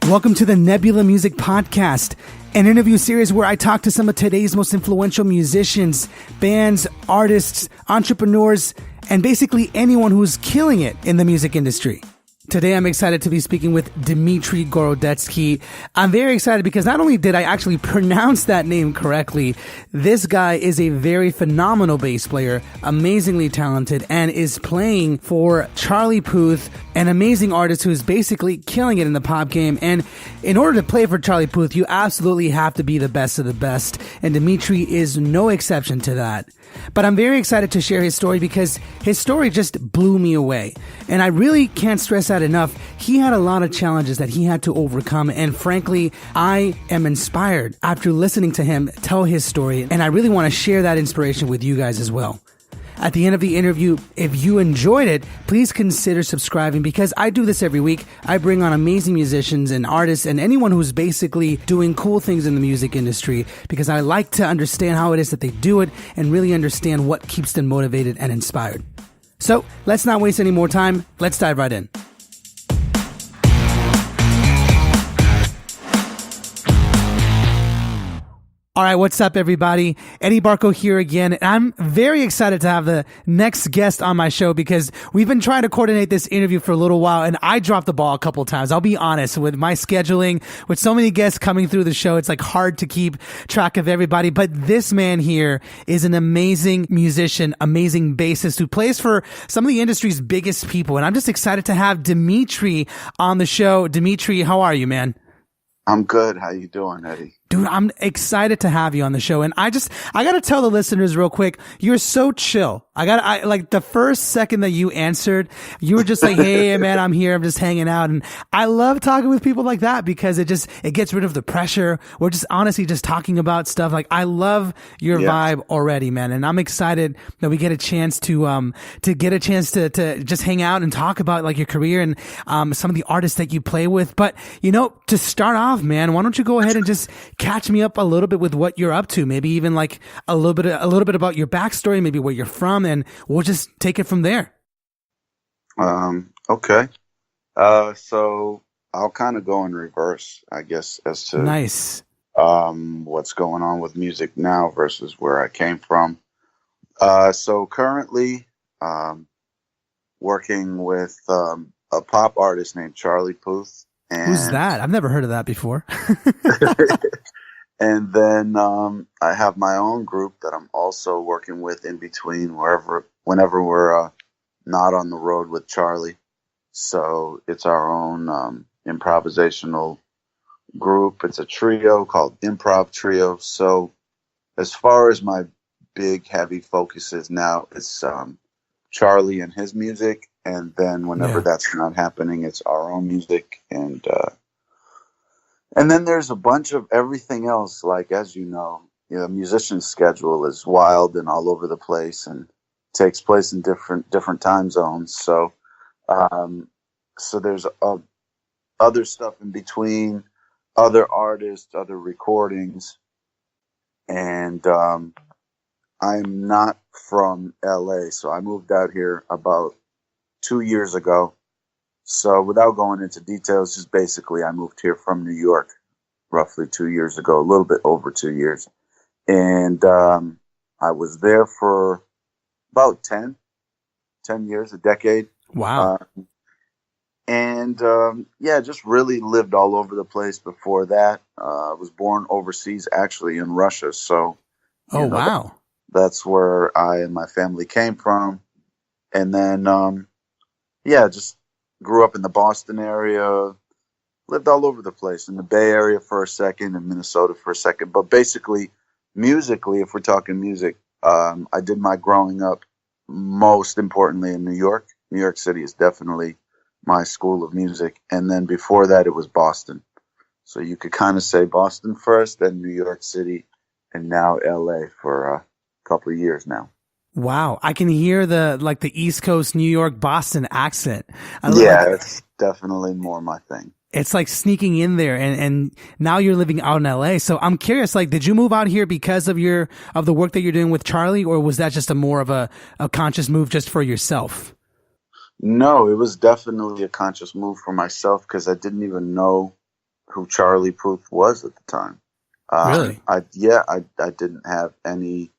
Welcome to the Nebula Music Podcast, an interview series where I talk to some of today's most influential musicians, bands, artists, entrepreneurs, and basically anyone who's killing it in the music industry. Today, I'm excited to be speaking with Dmitry Gorodetsky. I'm very excited because not only did I actually pronounce that name correctly, this guy is a very phenomenal bass player, amazingly talented, and is playing for Charlie Puth, an amazing artist who's basically killing it in the pop game. And in order to play for Charlie Puth, you absolutely have to be the best of the best, and Dmitry is no exception to that. But I'm very excited to share his story because his story just blew me away. And I really can't stress that enough. He had a lot of challenges that he had to overcome. And frankly, I am inspired after listening to him tell his story. And I really want to share that inspiration with you guys as well. At the end of the interview, if you enjoyed it, please consider subscribing because I do this every week. I bring on amazing musicians and artists and anyone who's basically doing cool things in the music industry because I like to understand how it is that they do it and really understand what keeps them motivated and inspired. So let's not waste any more time. Let's dive right in. All right, what's up, everybody? Eddie Barco here again. And I'm very excited to have the next guest on my show because we've been trying to coordinate this interview for a little while, and I dropped the ball a couple times. I'll be honest, with my scheduling, with so many guests coming through the show, it's like hard to keep track of everybody. But this man here is an amazing musician, amazing bassist who plays for some of the industry's biggest people. And I'm just excited to have Dmitry on the show. Dmitry, how are you, man? I'm good. How you doing, Eddie? Dude, I'm excited to have you on the show. And I got to tell the listeners real quick, you're so chill. I like the first second that you answered, you were just like, hey, man, I'm here. I'm just hanging out. And I love talking with people like that because it gets rid of the pressure. We're just honestly just talking about stuff. Like, I love your vibe already, man. And I'm excited that we get a chance to just hang out and talk about like your career and, some of the artists that you play with. But, to start off, man, why don't you go ahead and just catch me up a little bit with what you're up to? Maybe even like a little bit about your backstory, maybe where you're from, and we'll just take it from there. Okay. So I'll kind of go in reverse, I guess, as to nice. What's going on with music now versus where I came from. So currently, working with a pop artist named Charlie Puth. Who's that? I've never heard of that before. And then I have my own group that I'm also working with in between whenever we're not on the road with Charlie. So it's our own improvisational group. It's a trio called Improv Trio. So as far as my big heavy focus is now, it's Charlie and his music. And then whenever that's not happening, it's our own music. And then there's a bunch of everything else. Like, as you know, the musician's schedule is wild and all over the place and takes place in different time zones. So, so there's other stuff in between, other artists, other recordings. And I'm not from LA, so I moved out here about 2 years ago. So without going into details, just basically I moved here from New York roughly 2 years ago, a little bit over 2 years. And I was there for about 10 years, a decade. Wow. Just really lived all over the place before that. I was born overseas, actually in Russia. So, wow. That's where I and my family came from. And then, just grew up in the Boston area, lived all over the place, in the Bay Area for a second, in Minnesota for a second. But basically, musically, if we're talking music, I did my growing up most importantly in New York. New York City is definitely my school of music. And then before that, it was Boston. So you could kind of say Boston first, then New York City, and now LA for a couple of years now. Wow. I can hear the East Coast, New York, Boston accent. It's definitely more my thing. It's like sneaking in there and now you're living out in LA. So I'm curious, like, did you move out here because of the work that you're doing with Charlie, or was that just a more of a conscious move just for yourself? No, it was definitely a conscious move for myself because I didn't even know who Charlie Puth was at the time. Really? I didn't have any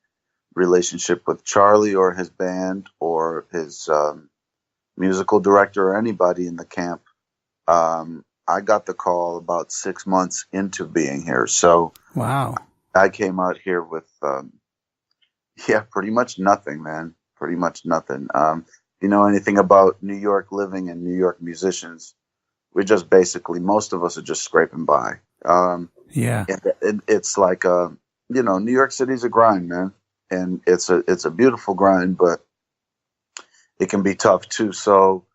relationship with Charlie or his band or his musical director or anybody in the camp. I got the call about 6 months into being here. So Wow. I came out here with, pretty much nothing, man. Pretty much nothing. If you know anything about New York living and New York musicians, we just basically, most of us are just scraping by. Yeah. It's like, New York City's a grind, man. And it's a beautiful grind, but it can be tough too. So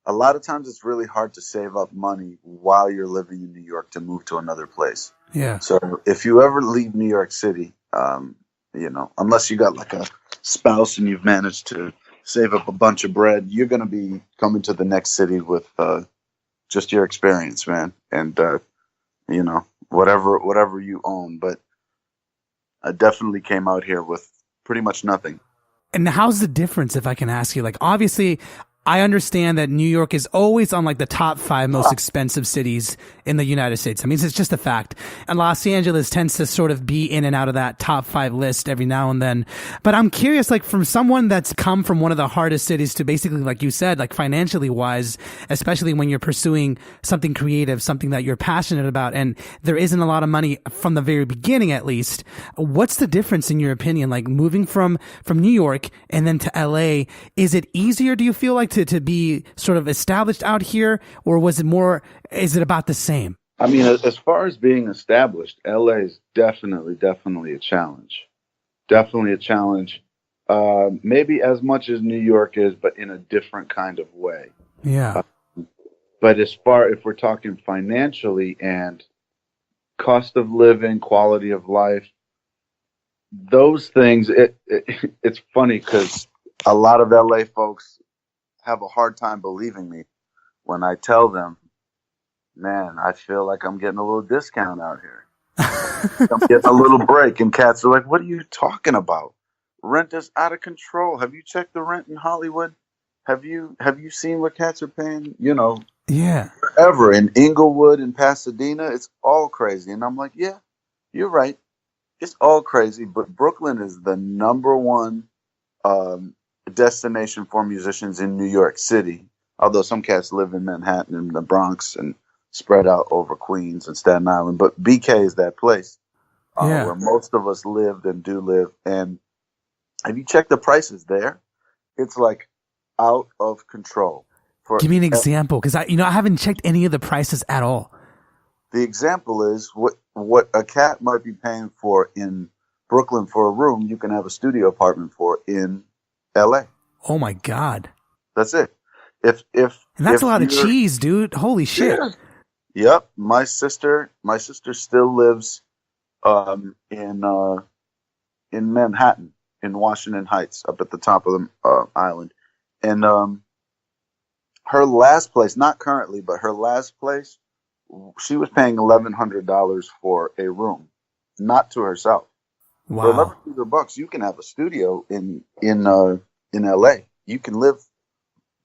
a lot of times it's really hard to save up money while you're living in New York to move to another place. Yeah. So if you ever leave New York City, unless you got like a spouse and you've managed to save up a bunch of bread, you're going to be coming to the next city with just your experience, man. And, whatever you own. But I definitely came out here with pretty much nothing. And how's the difference, if I can ask you? Like, obviously, I understand that New York is always on like the top 5 most expensive cities in the United States. I mean, it's just a fact. And Los Angeles tends to sort of be in and out of that top 5 list every now and then. But I'm curious, like, from someone that's come from one of the hardest cities to basically, like you said, like financially wise, especially when you're pursuing something creative, something that you're passionate about, and there isn't a lot of money from the very beginning, at least. What's the difference in your opinion? Like moving from New York and then to LA, is it easier, do you feel like, to be sort of established out here, or is it about the same? I mean, as far as being established, LA is definitely a challenge. Definitely a challenge. Maybe as much as New York is, but in a different kind of way. Yeah. But if we're talking financially and cost of living, quality of life, those things, it's funny because a lot of LA folks have a hard time believing me when I tell them, man, I feel like I'm getting a little discount out here. I'm getting a little break. And cats are like, what are you talking about? Rent is out of control. Have you checked the rent in Hollywood? Have you seen what cats are paying? Yeah. Forever in Inglewood and Pasadena, it's all crazy. And I'm like, yeah, you're right. It's all crazy. But Brooklyn is the number one destination for musicians in New York City, although some cats live in Manhattan and the Bronx and spread out over Queens and Staten Island. But BK is that place where most of us lived and do live. And have you checked the prices there? It's like out of control. Give me an example, because I haven't checked any of the prices at all. The example is what a cat might be paying for in Brooklyn for a room, you can have a studio apartment for in LA. Oh my God. That's it. And that's a lot of cheese, dude. Holy shit. Yeah. Yep. My sister still lives in Manhattan, in Washington Heights, up at the top of the island. And her last place, not currently, but her last place, she was paying $1,100 for a room, not to herself. Wow. For $1,100, you can have a studio in LA. You can live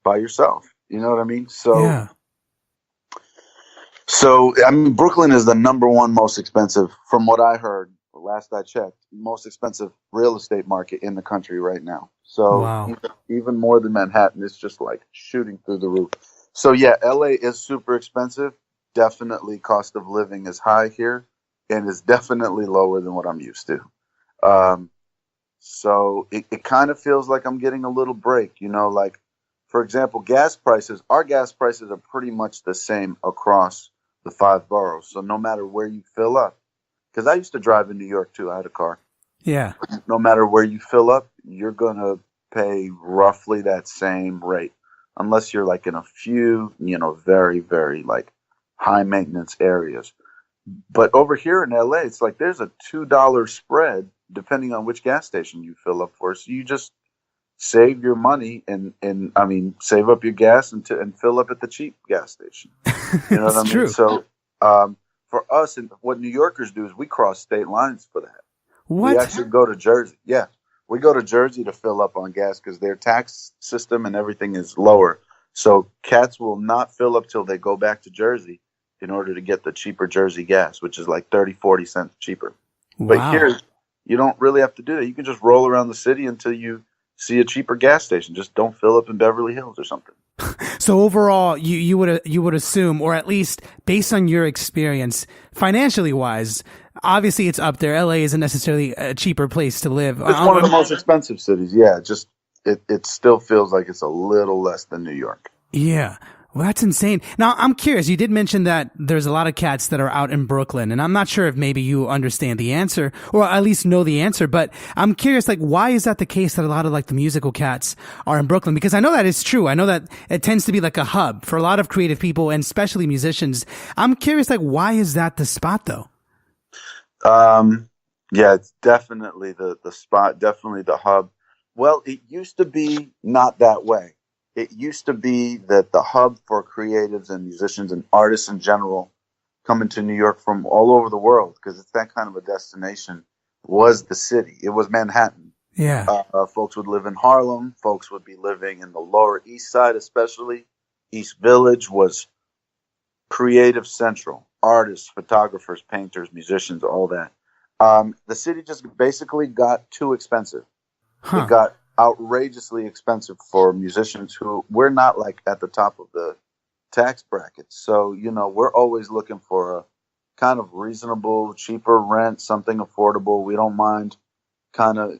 by yourself. You know what I mean? So I mean, Brooklyn is the number one most expensive, from what I heard, last I checked, most expensive real estate market in the country right now. So even more than Manhattan, it's just like shooting through the roof. So yeah, LA is super expensive. Definitely cost of living is high here, and is definitely lower than what I'm used to. So it kind of feels like I'm getting a little break, like, for example, gas prices. Our gas prices are pretty much the same across the 5 boroughs. So no matter where you fill up, because I used to drive in New York too. I had a car. Yeah. No matter where you fill up, you're going to pay roughly that same rate, unless you're like in a few, very, very like high maintenance areas. But over here in LA, it's like there's a $2 spread depending on which gas station you fill up for. So you just save your money and I mean, save up your gas and fill up at the cheap gas station. You know what I mean? True. So for us, and what New Yorkers do is we cross state lines for that. What? We actually go to Jersey. Yeah. We go to Jersey to fill up on gas because their tax system and everything is lower. So cats will not fill up till they go back to Jersey in order to get the cheaper Jersey gas, which is like 30-40 cents cheaper. But Wow. here, you don't really have to do that. You can just roll around the city until you see a cheaper gas station. Just don't fill up in Beverly Hills or something. So overall, you would assume, or at least based on your experience, financially wise, obviously it's up there. LA isn't necessarily a cheaper place to live. It's one of the most expensive cities. Yeah, just it still feels like it's a little less than New York. Yeah. Well, that's insane. Now, I'm curious. You did mention that there's a lot of cats that are out in Brooklyn, and I'm not sure if maybe you understand the answer or at least know the answer, but I'm curious, like, why is that the case that a lot of like the musical cats are in Brooklyn? Because I know that it's true. I know that it tends to be like a hub for a lot of creative people and especially musicians. I'm curious, like, why is that the spot though? Yeah, it's definitely the spot, definitely the hub. Well, it used to be not that way. It used to be that the hub for creatives and musicians and artists in general coming to New York from all over the world, because it's that kind of a destination, was the city. It was Manhattan. Yeah. Folks would live in Harlem. Folks would be living in the Lower East Side, especially. East Village was creative central. Artists, photographers, painters, musicians, all that. The city just basically got too expensive. It got outrageously expensive for musicians who we're not like at the top of the tax bracket. So, we're always looking for a kind of reasonable, cheaper rent, something affordable. We don't mind kind of,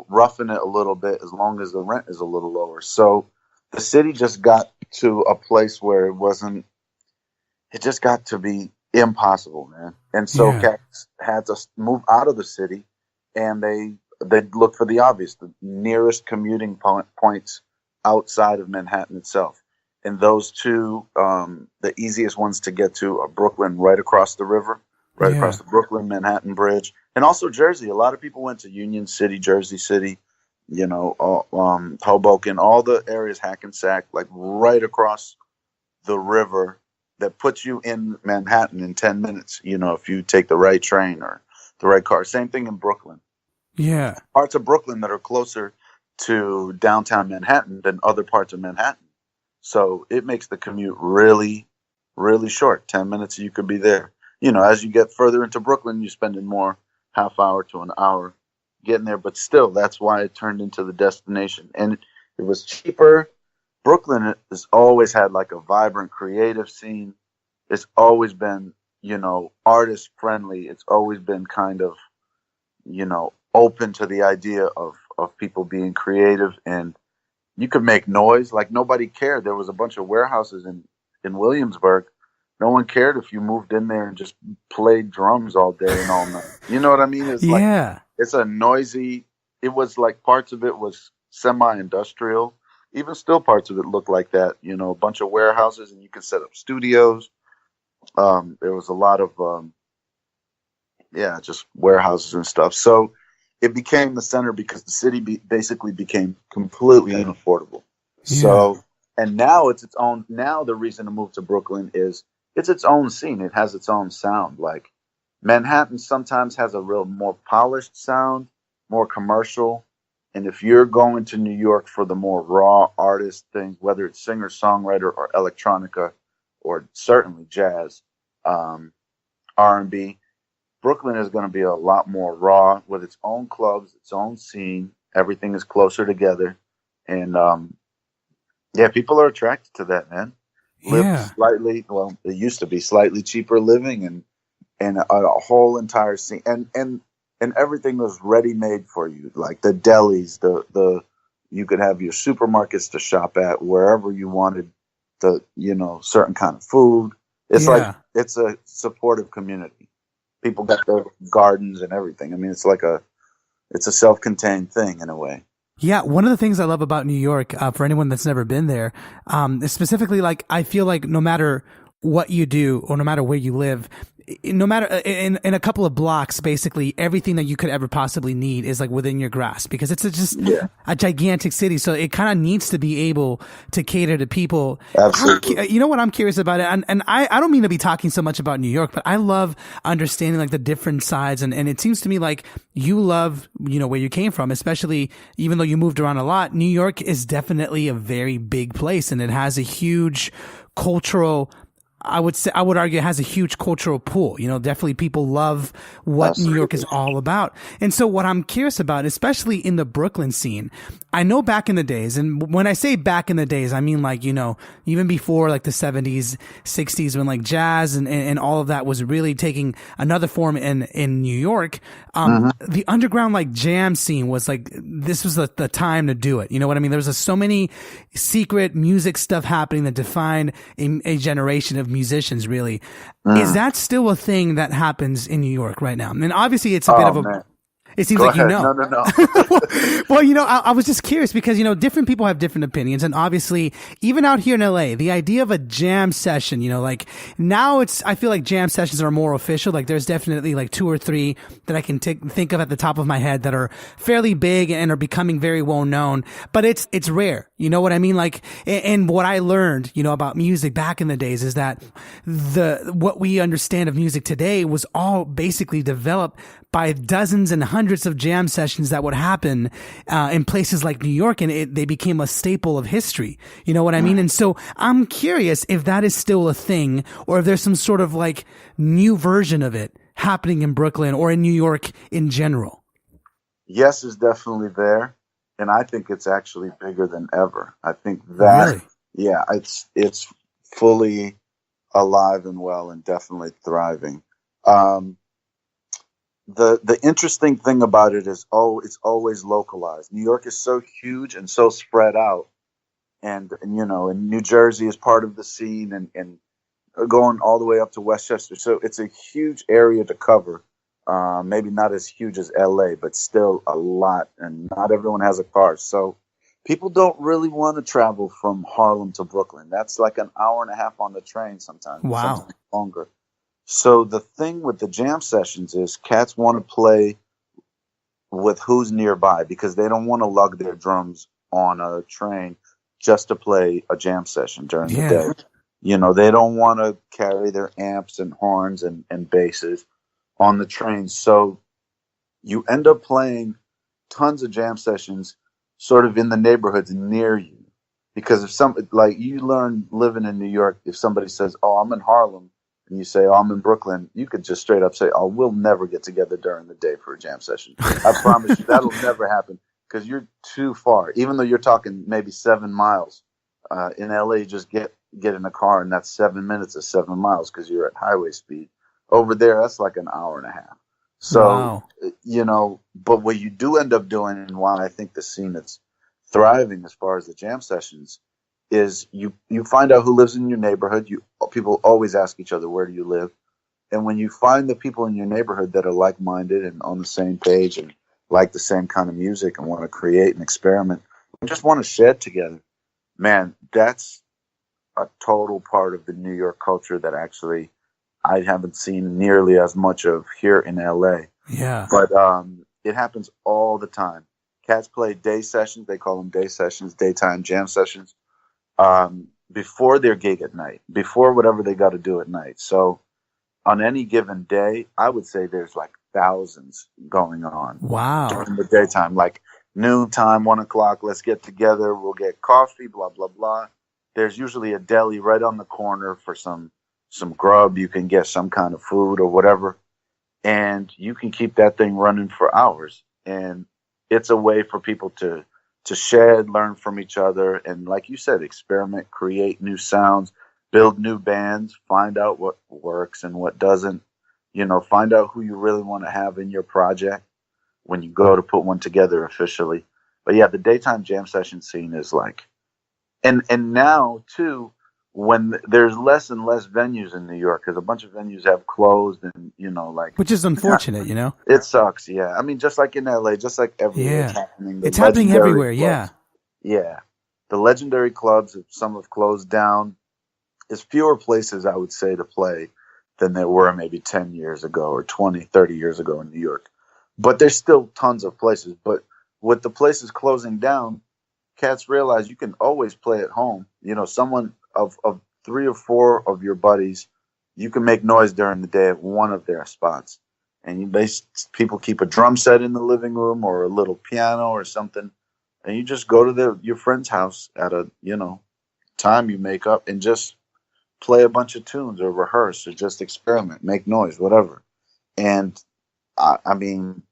roughing it a little bit as long as the rent is a little lower. So the city just got to a place where it just got to be impossible, man. And so cats had to move out of the city, and they'd look for the obvious, the nearest commuting points outside of Manhattan itself. And those two, the easiest ones to get to are Brooklyn, right across the river, across the Brooklyn-Manhattan Bridge. And also Jersey. A lot of people went to Union City, Jersey City, Hoboken, all the areas, Hackensack, like right across the river that puts you in Manhattan in 10 minutes, if you take the right train or the right car. Same thing in Brooklyn. Yeah. Parts of Brooklyn that are closer to downtown Manhattan than other parts of Manhattan. So it makes the commute really, really short. 10 minutes, you could be there. As you get further into Brooklyn, you spend more half hour to an hour getting there. But still, that's why it turned into the destination. And it was cheaper. Brooklyn has always had like a vibrant creative scene. It's always been, artist friendly. It's always been kind of, open to the idea of people being creative, and you could make noise like nobody cared. There was a bunch of warehouses in Williamsburg. No one cared if you moved in there and just played drums all day and all night. You know what I mean? It's like, it's a noisy, it was like parts of it was semi-industrial. Even still parts of it looked like that, a bunch of warehouses, and you could set up studios. There was a lot of, just warehouses and stuff. So it became the center because the city basically became completely unaffordable. Yeah. So, and now it's its own. Now the reason to move to Brooklyn is it's its own scene. It has its own sound. Like Manhattan sometimes has a real more polished sound, more commercial. And if you're going to New York for the more raw artist things, whether it's singer, songwriter, or electronica, or certainly jazz, R&B, Brooklyn is going to be a lot more raw with its own clubs, its own scene. Everything is closer together. And, people are attracted to that, man. Live slightly, it used to be slightly cheaper living and a whole entire scene. And everything was ready-made for you, like the delis, you could have your supermarkets to shop at wherever you wanted certain kind of food. It's like, it's a supportive community. People got their gardens and everything. I mean, it's a self-contained thing in a way. Yeah, one of the things I love about New York, for anyone that's never been there, is specifically, like, I feel like no matter what you do or no matter where you live, no matter in a couple of blocks, basically everything that you could ever possibly need is like within your grasp, because it's just a gigantic city. So it kind of needs to be able to cater to people. Absolutely. You know what I'm curious about it? And I don't mean to be talking so much about New York, but I love understanding like the different sides. And it seems to me like you love, where you came from, especially even though you moved around a lot. New York is definitely a very big place, and it has a huge cultural I would argue it has a huge cultural pool. You know, definitely people love what New York is all about. And so what I'm curious about, especially in the Brooklyn scene, I know back in the days, and when I say back in the days, I mean like, you know, even before like the 70s, 60s, when like jazz and all of that was really taking another form in New York. The underground like jam scene was like, this was the time to do it. You know what I mean? There was so many secret music stuff happening that defined a generation of musicians, really. Is that still a thing that happens in New York right now? I mean, obviously it's a bit of a, man. It seems Go like ahead. you know. No. Well, you know, I was just curious because, you know, different people have different opinions. And obviously, even out here in LA, the idea of a jam session, you know, like now I feel like jam sessions are more official. Like there's definitely like 2 or 3 that I can think of at the top of my head that are fairly big and are becoming very well known. But it's rare. You know what I mean? Like, and what I learned, you know, about music back in the days is that what we understand of music today was all basically developed by dozens and hundreds of jam sessions that would happen in places like New York, and they became a staple of history. You know what I mean? And so I'm curious if that is still a thing, or if there's some sort of like new version of it happening in Brooklyn or in New York in general. Yes, it's definitely there, and I think it's actually bigger than ever. I think that, really? Yeah, it's fully alive and well, and definitely thriving. The interesting thing about it is, it's always localized. New York is so huge and so spread out, and you know, and New Jersey is part of the scene, and going all the way up to Westchester. So it's a huge area to cover. Maybe not as huge as LA, but still a lot, and not everyone has a car. So people don't really want to travel from Harlem to Brooklyn. That's like an hour and a half on the train sometimes, sometimes longer. So the thing with the jam sessions is cats want to play with who's nearby, because they don't want to lug their drums on a train just to play a jam session during the day. You know, they don't want to carry their amps and horns and basses on the train. So you end up playing tons of jam sessions sort of in the neighborhoods near you. Because if like you learn living in New York, if somebody says, "Oh, I'm in Harlem," and you say, "Oh, I'm in Brooklyn," you could just straight up say, "Oh, we'll never get together during the day for a jam session." I promise you that'll never happen, because you're too far. Even though you're talking maybe 7 miles, in LA, just get in a car, and that's 7 minutes of 7 miles because you're at highway speed. Over there, that's like an hour and a half. So, you know, but what you do end up doing, and why I think the scene that's thriving as far as the jam sessions, is you find out who lives in your neighborhood. People always ask each other, "Where do you live?" And when you find the people in your neighborhood that are like-minded and on the same page and like the same kind of music and want to create and experiment and just want to shed together, man, that's a total part of the New York culture that actually I haven't seen nearly as much of here in LA. Yeah. But it happens all the time. Cats play day sessions. They call them day sessions, daytime jam sessions, before their gig at night, before whatever they got to do at night. So on any given day, I would say there's like thousands going on. Wow. During the daytime, like noontime, 1 o'clock, let's get together. We'll get coffee, blah, blah, blah. There's usually a deli right on the corner for some grub. You can get some kind of food or whatever, and you can keep that thing running for hours. And it's a way for people to shed, learn from each other, and like you said, experiment, create new sounds, build new bands, find out what works and what doesn't. You know, find out who you really want to have in your project when you go to put one together officially. But yeah, the daytime jam session scene is like, and now too, when there's less and less venues in New York, because a bunch of venues have closed, and you know, like, which is unfortunate, you know. It sucks, yeah. I mean, just like in LA, just like everywhere, it's happening everywhere, clubs, yeah. The legendary clubs, some have closed down. There's fewer places, I would say, to play than there were maybe 10 years ago or 20, 30 years ago in New York. But there's still tons of places. But with the places closing down, cats realize you can always play at home. You know, someone of 3 or 4 of your buddies, you can make noise during the day at one of their spots. And people keep a drum set in the living room or a little piano or something. And you just go to your friend's house at a, time you make up and just play a bunch of tunes or rehearse or just experiment, make noise, whatever. And I mean,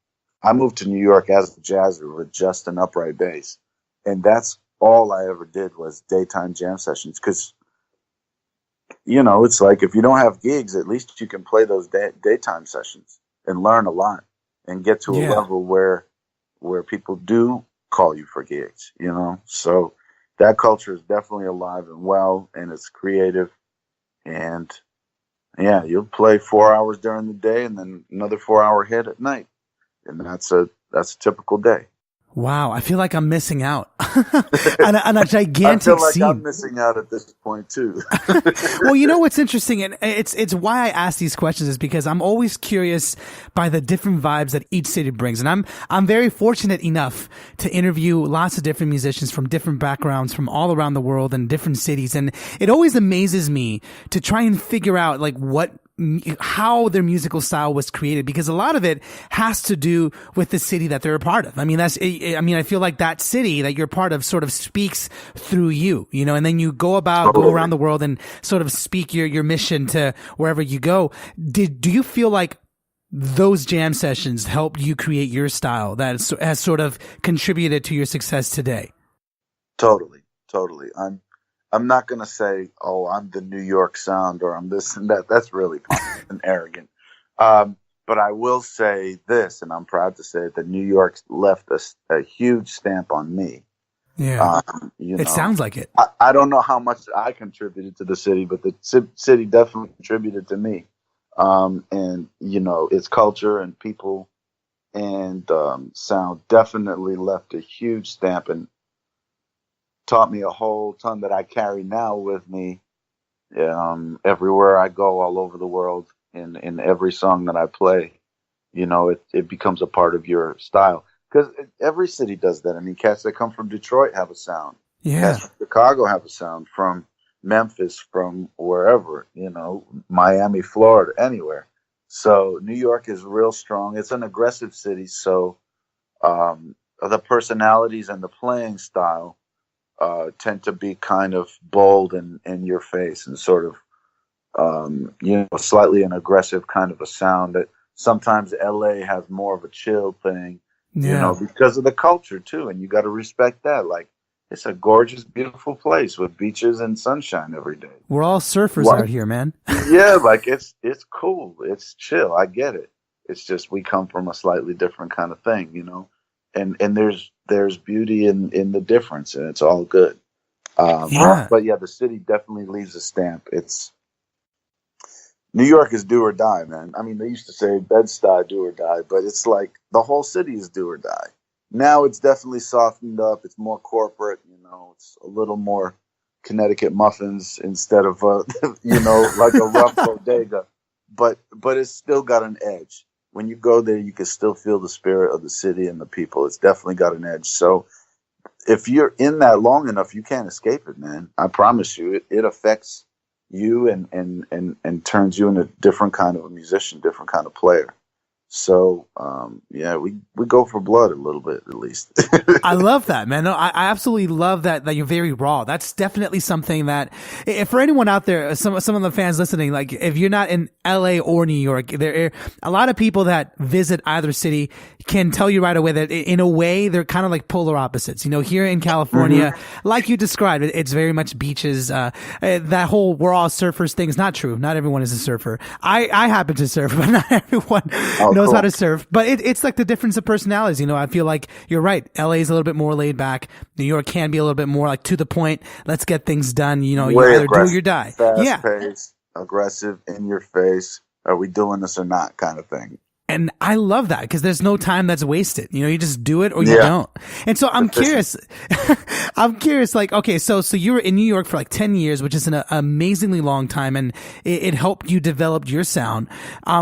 I moved to New York as a jazzer with just an upright bass, and that's all I ever did was daytime jam sessions. Because it's like if you don't have gigs, at least you can play those daytime sessions and learn a lot and get to a level where people do call you for gigs. So that culture is definitely alive and well, and it's creative. And yeah, you'll play 4 hours during the day and then another 4 hour hit at night. And that's a typical day. Wow, I feel like I'm missing out on a gigantic I feel like scene. I'm missing out at this point too. Well, you know what's interesting, and it's why I ask these questions is because I'm always curious by the different vibes that each city brings, and I'm very fortunate enough to interview lots of different musicians from different backgrounds from all around the world and different cities, and it always amazes me to try and figure out like how their musical style was created, because a lot of it has to do with the city that they're a part of. I mean, I feel like that city that you're part of sort of speaks through you, and then you go around the world and sort of speak your mission to wherever you go. Do you feel like those jam sessions helped you create your style that has sort of contributed to your success today? Totally. I'm not going to say, oh, I'm the New York sound or I'm this and that. That's really and arrogant. But I will say this, and I'm proud to say it, that New York left a huge stamp on me. Yeah. It sounds like it. I don't know how much I contributed to the city, but the city definitely contributed to me. And, its culture and people and sound definitely left a huge stamp and taught me a whole ton that I carry now with me everywhere I go all over the world. In every song that I play, it becomes a part of your style. Because every city does that. I mean, cats that come from Detroit have a sound. Yeah. Cats from Chicago have a sound. From Memphis, from wherever, Miami, Florida, anywhere. So New York is real strong. It's an aggressive city. So the personalities and the playing style tend to be kind of bold and in your face and sort of, slightly an aggressive kind of a sound that sometimes LA has more of a chill thing, because of the culture too. And you got to respect that. Like, it's a gorgeous, beautiful place with beaches and sunshine every day. We're all surfers out here, man. Yeah. Like it's cool. It's chill. I get it. It's just, we come from a slightly different kind of thing, and there's beauty in the difference, and it's all good. But yeah, the city definitely leaves a stamp. New York is do or die, man. I mean, they used to say Bed-Stuy do or die, but it's like the whole city is do or die. Now it's definitely softened up. It's more corporate, it's a little more Connecticut muffins instead of, like a rough bodega. But it's still got an edge. When you go there, you can still feel the spirit of the city and the people. It's definitely got an edge. So if you're in that long enough, you can't escape it, man. I promise you, it affects you and turns you into a different kind of a musician, different kind of player. So, we go for blood a little bit, at least. I love that, man. No, I absolutely love that you're very raw. That's definitely something that, if for anyone out there, some of the fans listening, like if you're not in LA or New York, there are a lot of people that visit either city can tell you right away that in a way they're kind of like polar opposites. Here in California, like you described, it's very much beaches. That whole we're all surfers thing is not true. Not everyone is a surfer. I happen to surf, but not everyone knows how to surf. But it's like the difference of personalities. I feel like you're right. LA is a little bit more laid back. New York can be a little bit more like to the point. Let's get things done. You either do or you die. Fast paced, aggressive, in your face. Are we doing this or not? Kind of thing. And I love that because there's no time that's wasted. You just do it or you don't. And so I'm curious. I'm curious, like, okay, so you were in New York for like 10 years, which is an amazingly long time, and it helped you develop your sound.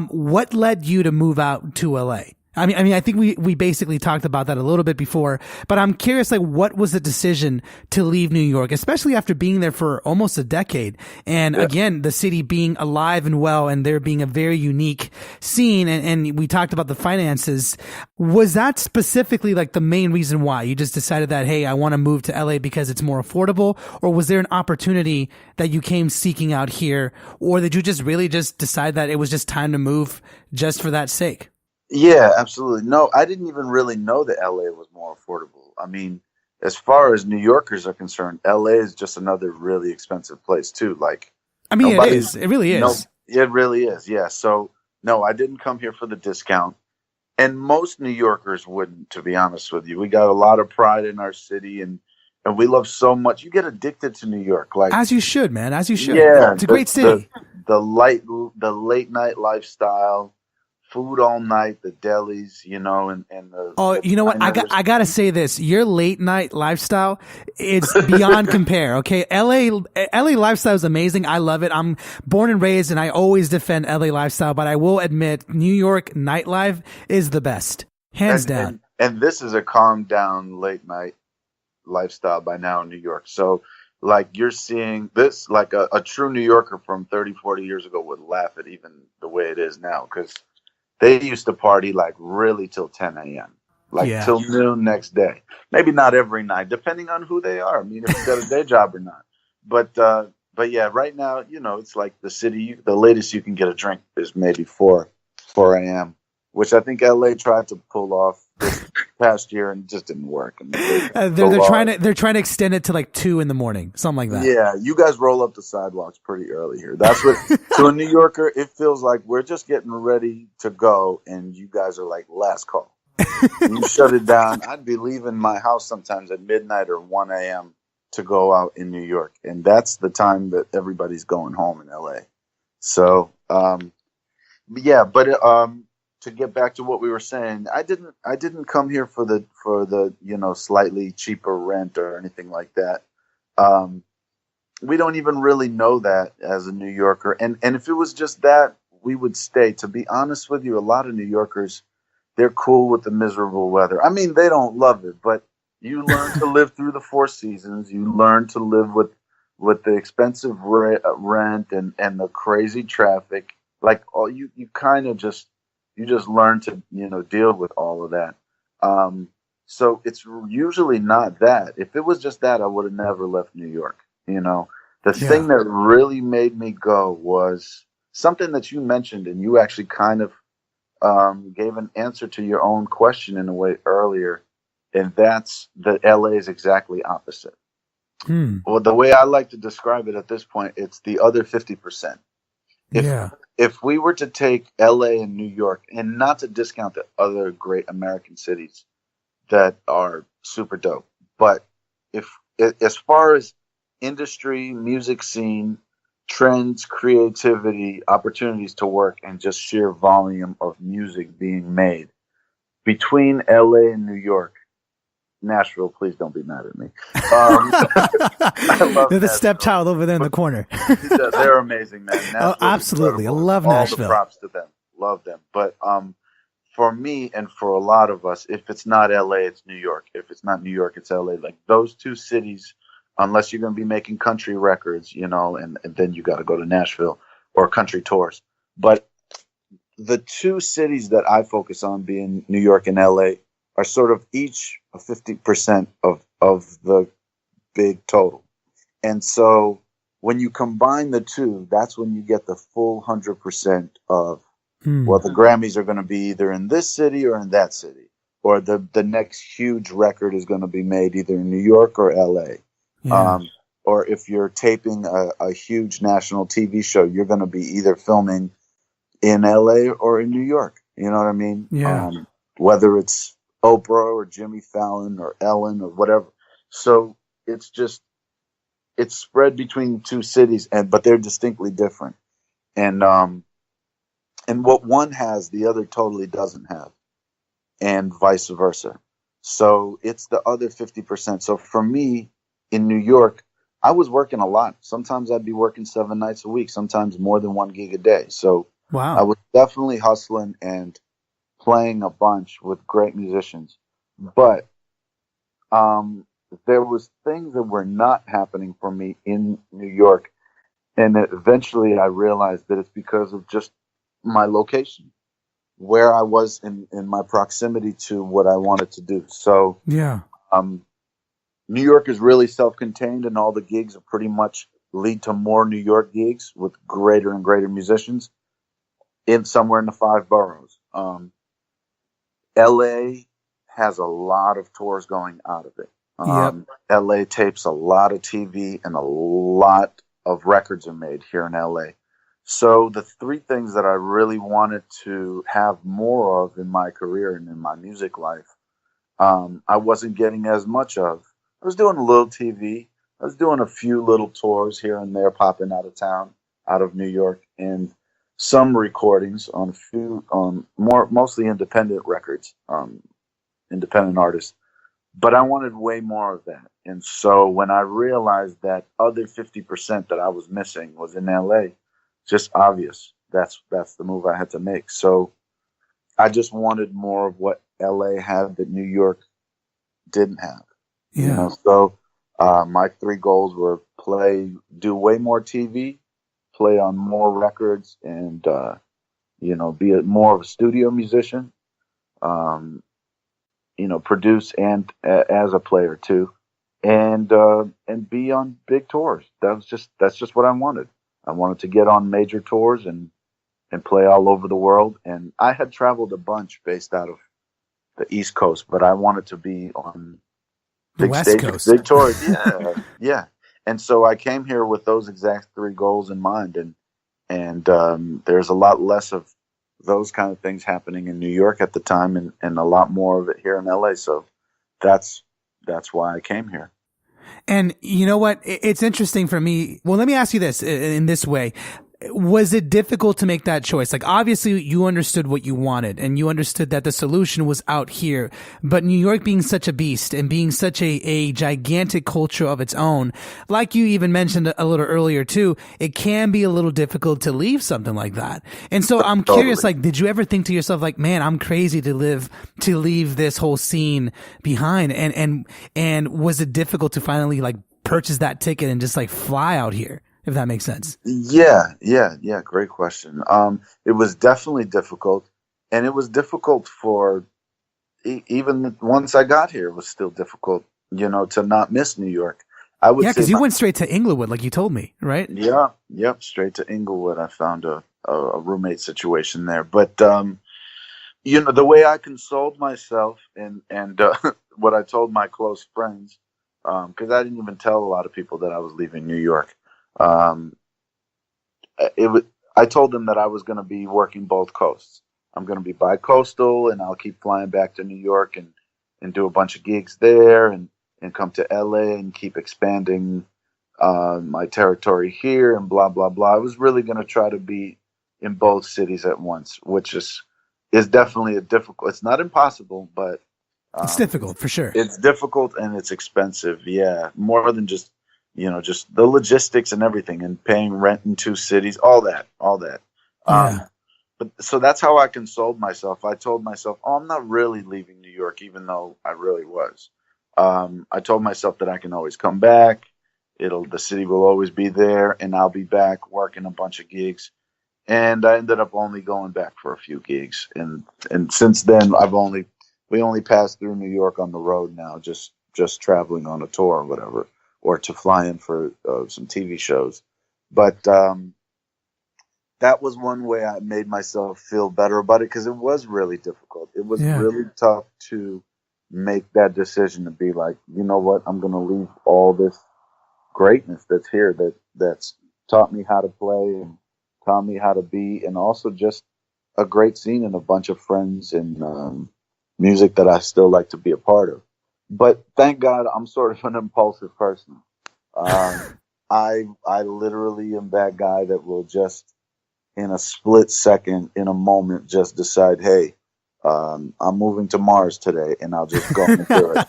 What led you to move out to LA? I think we basically talked about that a little bit before, but I'm curious, like, what was the decision to leave New York, especially after being there for almost a decade? And again, the city being alive and well, and there being a very unique scene. And we talked about the finances. Was that specifically like the main reason why you just decided that, hey, I want to move to LA because it's more affordable? Or was there an opportunity that you came seeking out here? Or did you just really just decide that it was just time to move just for that sake? Yeah, absolutely. No, I didn't even really know that LA was more affordable. I mean, as far as New Yorkers are concerned, LA is just another really expensive place too. Like, I mean, it is. It really is. No, it really is. Yeah. So no, I didn't come here for the discount. And most New Yorkers wouldn't, to be honest with you. We got a lot of pride in our city, and we love so much. You get addicted to New York, like, as you should, man. As you should. Yeah, it's a great city. The late night lifestyle. Food all night, the delis, and the you know what? I gotta say this: your late night lifestyle is beyond compare. Okay, LA lifestyle is amazing. I love it. I'm born and raised, and I always defend LA lifestyle. But I will admit, New York nightlife is the best, hands down. And this is a calmed down late night lifestyle by now in New York. So, like, you're seeing this, like a true New Yorker from 30, 40 years ago would laugh at even the way it is now, because they used to party like really till 10 a.m., like till noon next day. Maybe not every night, depending on who they are. I mean, if you got a day job or not. But yeah, right now, it's like the city, the latest you can get a drink is maybe 4 a.m., which I think LA tried to pull off this past year and it just didn't work. I mean, they're trying to extend it to like 2 a.m, something like that. Yeah, you guys roll up the sidewalks pretty early here. That's what to a New Yorker, it feels like we're just getting ready to go, and you guys are like last call. You shut it down. I'd be leaving my house sometimes at midnight or 1 a.m. to go out in New York, and that's the time that everybody's going home in LA. So, to get back to what we were saying, I didn't come here for the slightly cheaper rent or anything like that. We don't even really know that as a New Yorker. And if it was just that, we would stay. To be honest with you, a lot of New Yorkers, they're cool with the miserable weather. I mean, they don't love it, but you learn to live through the 4 seasons. You learn to live with the expensive rent and the crazy traffic. Like, you kind of just learn to, deal with all of that. So it's usually not that. If it was just that, I would have never left New York. The thing that really made me go was something that you mentioned, and you actually kind of gave an answer to your own question in a way earlier, and that's that LA is exactly opposite. Well, the way I like to describe it at this point, it's the other 50%. If we were to take LA and New York, and not to discount the other great American cities that are super dope, but as far as industry, music scene, trends, creativity, opportunities to work, and just sheer volume of music being made between LA and New York, Nashville, please don't be mad at me. They're the stepchild over there in the corner. They're amazing, man. Oh, absolutely. Incredible. I love Nashville. All the props to them. Love them. But for me and for a lot of us, if it's not LA, it's New York. If it's not New York, it's LA. Like, those two cities, unless you're going to be making country records, and then you got to go to Nashville or country tours. But the two cities that I focus on, being New York and LA, are sort of each a 50% of the big total. And so when you combine the two, that's when you get the full 100% of, well, the Grammys are going to be either in this city or in that city, or the next huge record is going to be made either in New York or LA. Or if you're taping a huge national TV show, you're going to be either filming in LA or in New York. You know what I mean? Yeah. Whether it's Oprah or Jimmy Fallon or Ellen or whatever. So it's spread between 2 cities, but they're distinctly different. And what one has, the other totally doesn't have, and vice versa. So it's the other 50%. So for me in New York, I was working a lot. Sometimes I'd be working 7 nights a week, sometimes more than 1 gig a day. So wow. I was definitely hustling and playing a bunch with great musicians, but there was things that were not happening for me in New York, and eventually I realized that it's because of just my location, where I was in my proximity to what I wanted to do. So Yeah. New York is really self-contained, and all the gigs are pretty much lead to more New York gigs with greater and greater musicians in somewhere in the five boroughs. LA has a lot of tours going out of it. Yep. LA tapes a lot of TV, and a lot of records are made here in LA. So the three things that I really wanted to have more of in my career and in my music life, I wasn't getting as much of. I was doing a little TV. I was doing a few little tours here and there, popping out of town, out of New York, and some recordings on a few, mostly independent records, independent artists. But I wanted way more of that. And so when I realized that other 50% that I was missing was in LA, just obvious. That's the move I had to make. So I just wanted more of what LA had that New York didn't have. Yeah. You know? So my three goals were do way more TV, play on more records, and be more of a studio musician. Produce and as a player too, and be on big tours. That's just what I wanted. I wanted to get on major tours and play all over the world. And I had traveled a bunch based out of the East Coast, but I wanted to be on the big West stages, Coast. big tours. Yeah, yeah. And so I came here with those exact three goals in mind, and there's a lot less of those kind of things happening in New York at the time, and a lot more of it here in LA. So that's why I came here. And you know what? It's interesting for me. Well, let me ask you this in this way. Was it difficult to make that choice? Like, obviously you understood what you wanted, and you understood that the solution was out here, but New York being such a beast and being such a gigantic culture of its own, like you even mentioned a little earlier too, it can be a little difficult to leave something like that. And so I'm curious, like, did you ever think to yourself, like, man, I'm crazy to leave this whole scene behind? And was it difficult to finally like purchase that ticket and just like fly out here? If that makes sense. Yeah. Great question. It was definitely difficult, and it was difficult for even once I got here. It was still difficult, to not miss New York. I would, because you went straight to Inglewood, like you told me, right? Yeah, yep, straight to Inglewood. I found a roommate situation there, but the way I consoled myself and what I told my close friends, because I didn't even tell a lot of people that I was leaving New York. I told them that I was going to be working both coasts. I'm going to be bi-coastal, and I'll keep flying back to New York and do a bunch of gigs there, and come to LA and keep expanding my territory here, and blah blah blah. I was really going to try to be in both cities at once, which is definitely it's not impossible, but it's difficult for sure. It's difficult, and it's expensive. Yeah, more than just the logistics and everything, and paying rent in two cities, all that. Yeah. But so that's how I consoled myself. I told myself, oh, I'm not really leaving New York, even though I really was. I told myself that I can always come back. The city will always be there, and I'll be back working a bunch of gigs. And I ended up only going back for a few gigs. And since then we only pass through New York on the road now, just traveling on a tour or whatever, or to fly in for some TV shows. But that was one way I made myself feel better about it, because it was really difficult. It was really tough to make that decision to be like, you know what, I'm going to leave all this greatness that's here, that's taught me how to play and taught me how to be, and also just a great scene and a bunch of friends and music that I still like to be a part of. But thank God I'm sort of an impulsive person. I literally am that guy that will just, in a split second, in a moment, just decide, hey, I'm moving to Mars today, and I'll just go and do it.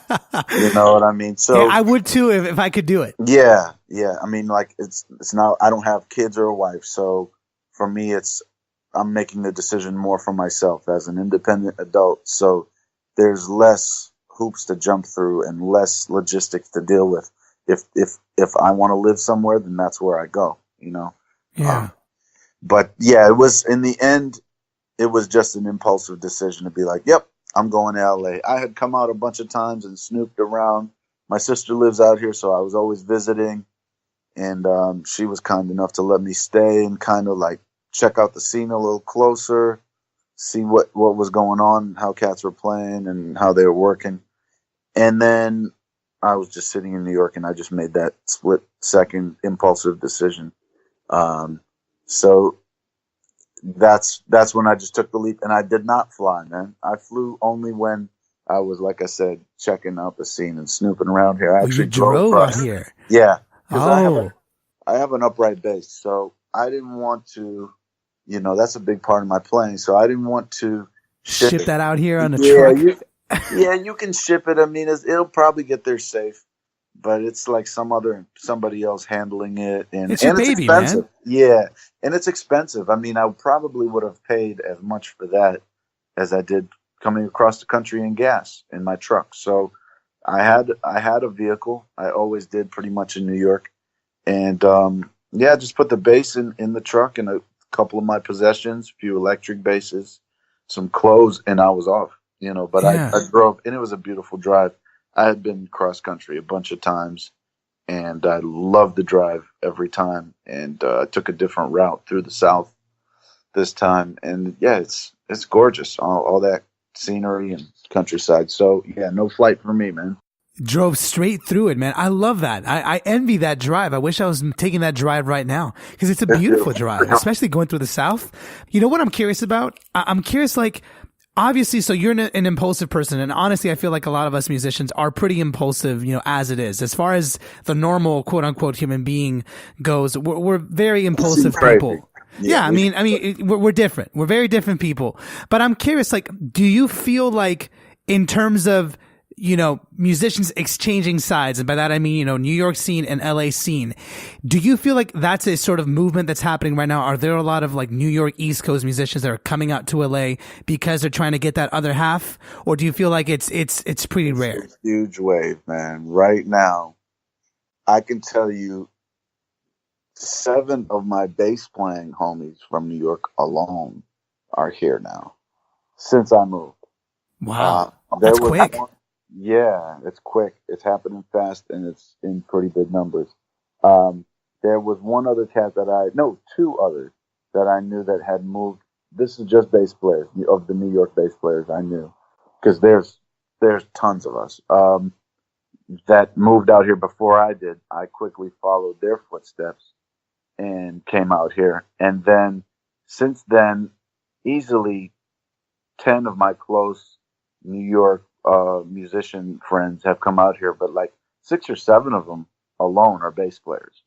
You know what I mean? So yeah, I would too if I could do it. Yeah. I mean, like it's not. I don't have kids or a wife, so for me, it's I'm making the decision more for myself as an independent adult. So there's less hoops to jump through and less logistics to deal with. If I want to live somewhere, then that's where I go, you know? Yeah. But yeah, it was, in the end, it was just an impulsive decision to be like, yep, I'm going to LA. I had come out a bunch of times and snooped around. My sister lives out here, so I was always visiting. And she was kind enough to let me stay and kind of like check out the scene a little closer, see what was going on, how cats were playing and how they were working. And then I was just sitting in New York, and I just made that split-second impulsive decision. So that's when I just took the leap, and I did not fly, man. I flew only when I was, like I said, checking out the scene and snooping around here. I actually you drove out here. Yeah. Because Oh. I have an upright bass, so I didn't want to, you know, that's a big part of my playing. So I didn't want to ship that out here on a truck. You can ship it. I mean, it'll probably get there safe, but it's like somebody else handling it, and it's your baby, expensive. Man. Yeah, and it's expensive. I mean, I probably would have paid as much for that as I did coming across the country in gas in my truck. So I had a vehicle. I always did, pretty much in New York. And just put the bass in the truck and a couple of my possessions, a few electric basses, some clothes, and I was off, you know. But I drove, and it was a beautiful drive. I had been cross country a bunch of times, and I loved the drive every time. And I took a different route through the South this time. And yeah, it's gorgeous, all that scenery and countryside. So yeah, no flight for me, man. Drove straight through it, man. I love that. I envy that drive. I wish I was taking that drive right now, because it's a beautiful drive, especially going through the South. You know what I'm curious about? I'm curious, like, obviously, so you're an impulsive person, and honestly, I feel like a lot of us musicians are pretty impulsive, you know, as it is. As far as the normal quote unquote human being goes, we're very impulsive people. Yeah, I mean, we're different. We're very different people. But I'm curious, like, do you feel like, in terms of, you know, musicians exchanging sides, and by that I mean, you know, New York scene and LA scene, do you feel like that's a sort of movement that's happening right now? Are there a lot of like New York East Coast musicians that are coming out to LA because they're trying to get that other half, or do you feel like it's pretty rare? It's a huge wave, man. Right now, I can tell you 7 of my bass playing homies from New York alone are here now since I moved. Wow, that's quick. Yeah, it's quick. It's happening fast, and it's in pretty big numbers. There was two others that I knew that had moved. This is just bass players, of the New York bass players I knew, because there's tons of us that moved out here before I did. I quickly followed their footsteps and came out here. And then, since then, easily 10 of my close New York musician friends have come out here, but like 6 or 7 of them alone are bass players.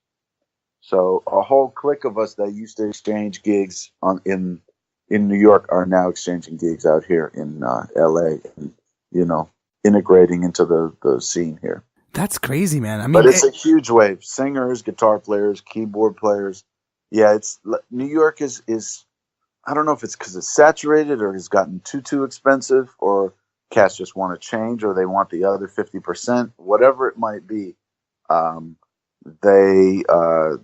So a whole clique of us that used to exchange gigs in New York are now exchanging gigs out here in LA, and, you know, integrating into the scene here. That's crazy, man. I mean, but it's a huge wave. Singers, guitar players, keyboard players. Yeah, New York is I don't know if it's because it's saturated or it's gotten too expensive, or cats just want to change, or they want the other 50%, whatever it might be. They are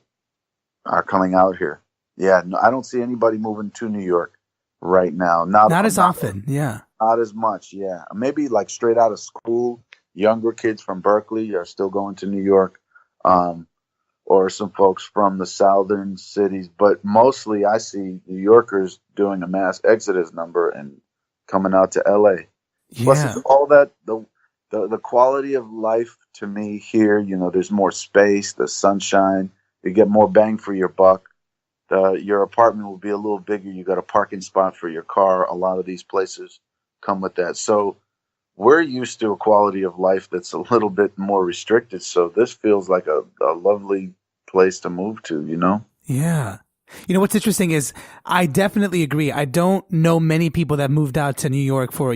coming out here. Yeah, no, I don't see anybody moving to New York right now. Not as often. Yeah. Not as much. Yeah. Maybe like straight out of school, younger kids from Berkeley are still going to New York, or some folks from the southern cities. But mostly I see New Yorkers doing a mass exodus number and coming out to LA. Yeah. Plus, it's all that the quality of life to me here. You know, there's more space, the sunshine. You get more bang for your buck. Your apartment will be a little bigger. You got a parking spot for your car. A lot of these places come with that. So we're used to a quality of life that's a little bit more restricted. So this feels like a lovely place to move to, you know? Yeah. You know, what's interesting is I definitely agree. I don't know many people that moved out to New York for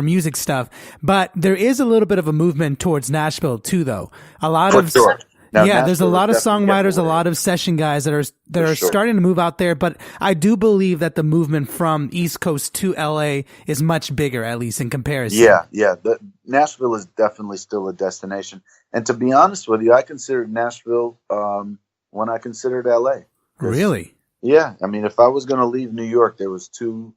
music stuff, but there is a little bit of a movement towards Nashville too, though. A lot For of sure. Now, Yeah, there's a Nashville lot of is definitely getting songwriters, a away, lot of session guys that for are sure. starting to move out there, but I do believe that the movement from East Coast to LA is much bigger, at least in comparison. Yeah. Nashville is definitely still a destination. And to be honest with you, I considered Nashville when I considered LA. Really? Yeah, I mean, if I was going to leave New York, there was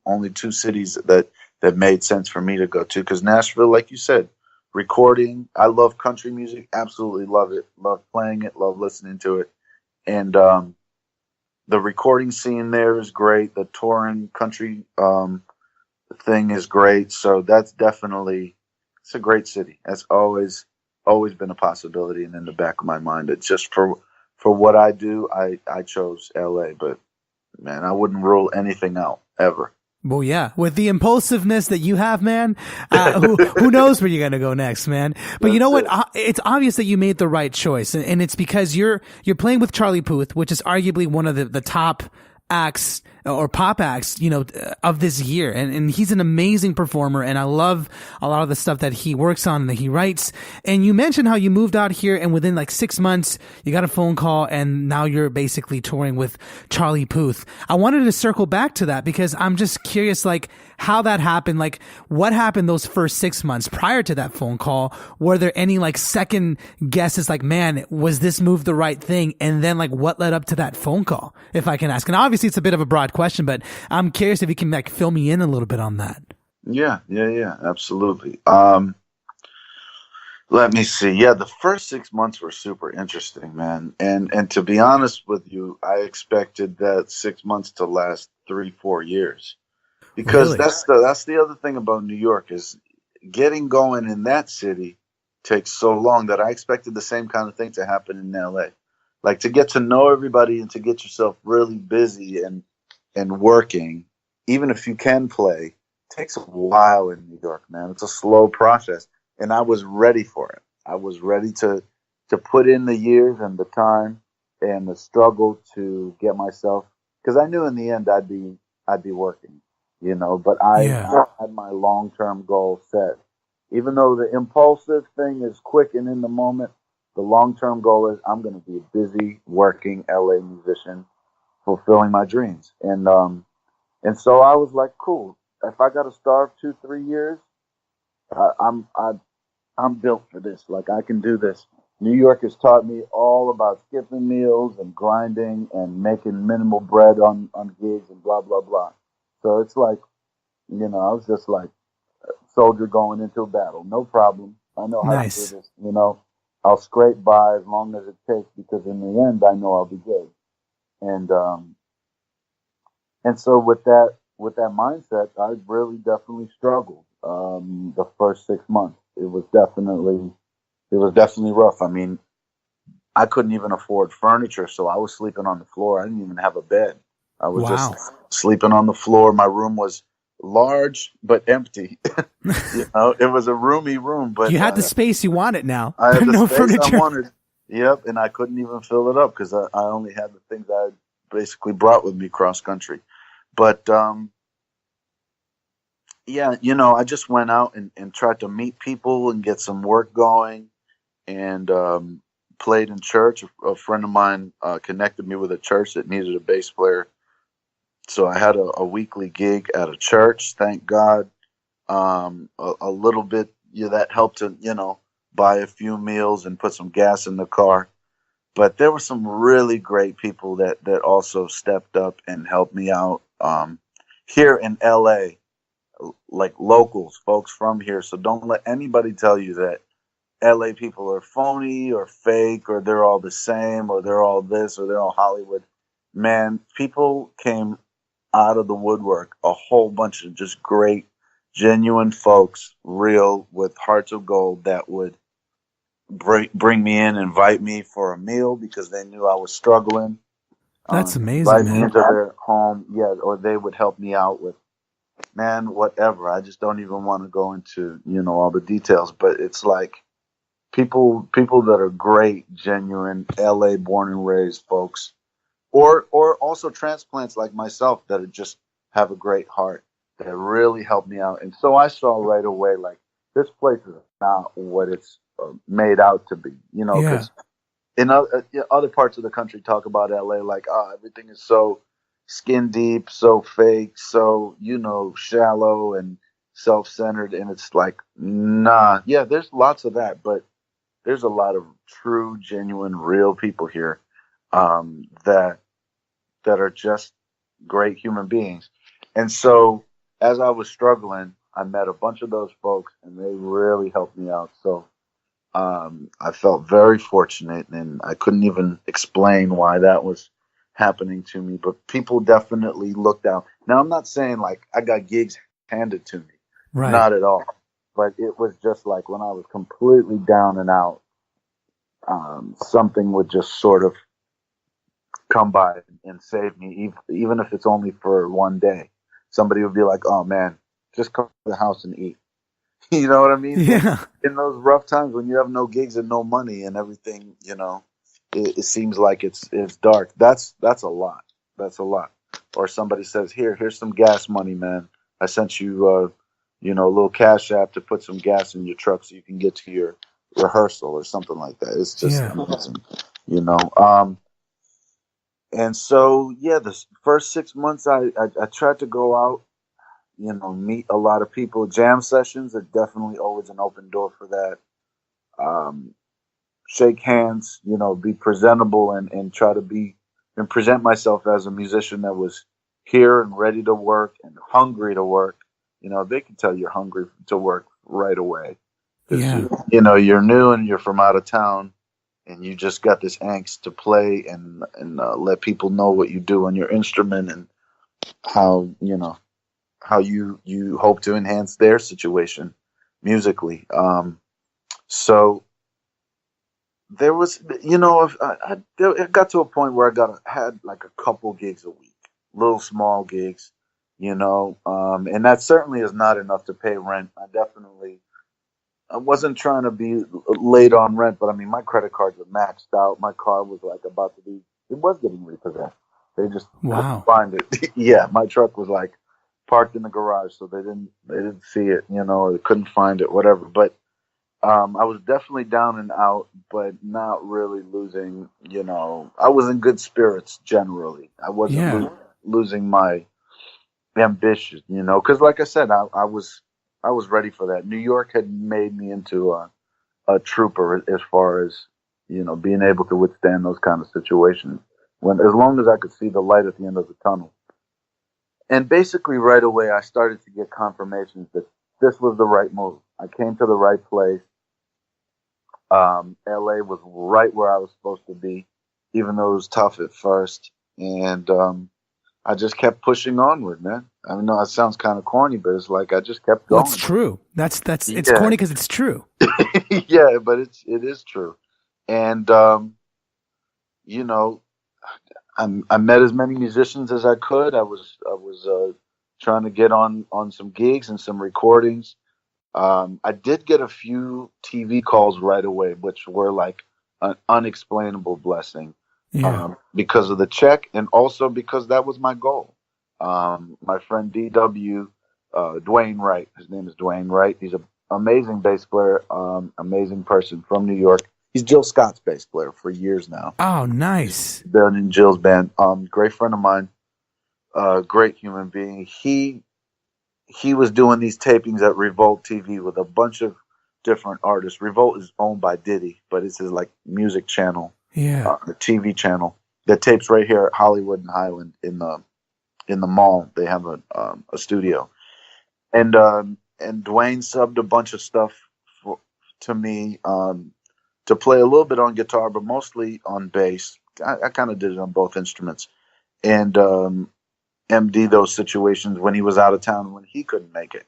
only two cities that made sense for me to go to. Because Nashville, like you said, recording. I love country music. Absolutely love it. Love playing it. Love listening to it. And the recording scene there is great. The touring country thing is great. So that's definitely, it's a great city. That's always been a possibility and in the back of my mind. It's just for what I do, I chose LA, but man, I wouldn't rule anything out ever. Well, yeah, with the impulsiveness that you have, man, who knows where you're going to go next, man? But you know what? It's obvious that you made the right choice, and it's because you're playing with Charlie Puth, which is arguably one of the top acts or pop acts, of this year. And he's an amazing performer. And I love a lot of the stuff that he works on and that he writes. And you mentioned how you moved out here and within like 6 months, you got a phone call and now you're basically touring with Charlie Puth. I wanted to circle back to that because I'm just curious, like how that happened. Like what happened those first 6 months prior to that phone call? Were there any like second guesses? Like, man, was this move the right thing? And then like what led up to that phone call, if I can ask? And obviously it's a bit of a broad question, but I'm curious if you can like fill me in a little bit on that. Yeah, absolutely. Let me see. Yeah, the first 6 months were super interesting, man. And to be honest with you, I expected that 6 months to last 3-4 years, because Really? that's the other thing about New York is getting going in that city takes so long that I expected the same kind of thing to happen in LA. Like to get to know everybody and to get yourself really busy and working, even if you can play, takes a while in New York, man. It's a slow process. And I was ready for it. I was ready to put in the years and the time and the struggle to get myself, because I knew in the end I'd be working, but I had my long-term goal set. Even though the impulsive thing is quick and in the moment, the long-term goal is I'm going to be a busy working LA musician fulfilling my dreams. And so I was like, cool. If I got to starve 2-3 years, I'm built for this. Like I can do this. New York has taught me all about skipping meals and grinding and making minimal bread on gigs and blah blah blah. So it's like, I was just like a soldier going into a battle. No problem. I know how to do this. I'll scrape by as long as it takes, because in the end I know I'll be good. And so with that mindset, I really definitely struggled the first 6 months. It was definitely rough. I mean, I couldn't even afford furniture, so I was sleeping on the floor. I didn't even have a bed. I was just sleeping on the floor. My room was large but empty. It was a roomy room, but you had the space you wanted now. I had the no space furniture. I wanted. Yep, and I couldn't even fill it up because I only had the things I basically brought with me cross country. But I just went out and tried to meet people and get some work going, and played in church. A friend of mine connected me with a church that needed a bass player. So I had a weekly gig at a church, thank God. A little bit, that helped to, buy a few meals and put some gas in the car. But there were some really great people that also stepped up and helped me out here in LA, like locals, folks from here. So don't let anybody tell you that LA people are phony or fake or they're all the same or they're all this or they're all Hollywood. Man, people came out of the woodwork, a whole bunch of just great, genuine folks, real, with hearts of gold, that would bring me in, invite me for a meal because they knew I was struggling. That's amazing, invite man. me into their home, or they would help me out with, man, whatever. I just don't even want to go into, all the details, but it's like people that are great, genuine, LA born and raised folks, or also transplants like myself that are just have a great heart, that really helped me out. And so I saw right away, like, this place is not what it's made out to be, because in other parts of the country talk about LA like, oh, everything is so skin deep, so fake, so, shallow and self-centered. And it's like, nah, yeah, there's lots of that, but there's a lot of true, genuine, real people here, that are just great human beings. And so as I was struggling, I met a bunch of those folks and they really helped me out. So I felt very fortunate, and I couldn't even explain why that was happening to me. But people definitely looked out. Now, I'm not saying like I got gigs handed to me, Right. not at all. But it was just like when I was completely down and out, something would just sort of come by and save me, even if it's only for one day. Somebody would be like, "Oh man, just come to the house and eat." You know what I mean? Yeah. In those rough times when you have no gigs and no money and everything, it seems like it's dark. That's a lot. That's a lot. Or somebody says, here's some gas money, man. I sent you, a little cash app to put some gas in your truck so you can get to your rehearsal or something like that. It's just Yeah. amazing, And so, yeah, the first 6 months I tried to go out, meet a lot of people. Jam sessions are definitely always an open door for that. Shake hands, be presentable and try to be and present myself as a musician that was here and ready to work and hungry to work. They can tell you're hungry to work right away. Yeah. You're new and you're from out of town and you just got this angst to play and let people know what you do on your instrument and how you hope to enhance their situation musically. So there was, it got to a point where had like a couple gigs a week, little small gigs, and that certainly is not enough to pay rent. I wasn't trying to be late on rent, but I mean, my credit cards were maxed out. My car was like it was getting repossessed. They just couldn't Wow. find it. Yeah, my truck was like parked in the garage, so they didn't see it, or they couldn't find it, whatever. But I was definitely down and out, but not really losing. I was in good spirits generally. I wasn't Yeah. losing my ambition, because like I said, I was ready for that. New York had made me into a trooper as far as being able to withstand those kind of situations. As long as I could see the light at the end of the tunnel. And basically, right away, I started to get confirmations that this was the right move. I came to the right place. LA was right where I was supposed to be, even though it was tough at first. And I just kept pushing onward, man. I know it sounds kind of corny, but it's like I just kept Well, going. it's true. It's Yeah. corny because it's true. Yeah, but it is true. And you know, I met as many musicians as I could. I was trying to get on some gigs and some recordings. I did get a few TV calls right away, which were like an unexplainable blessing, Yeah. because of the check and also because that was my goal. My friend DW, Dwayne Wright, his name is Dwayne Wright. He's an amazing bass player, amazing person from New York. He's Jill Scott's bass player for years now. Oh, nice. Been in Jill's band. Great friend of mine, great human being. He was doing these tapings at Revolt TV with a bunch of different artists. Revolt is owned by Diddy, but it's his like music channel, Yeah. a TV channel that tapes right here at Hollywood and Highland in the mall. They have a studio, and Dwayne subbed a bunch of stuff to me, to play a little bit on guitar, but mostly on bass. I kind of did it on both instruments, and MD those situations when he was out of town, when he couldn't make it.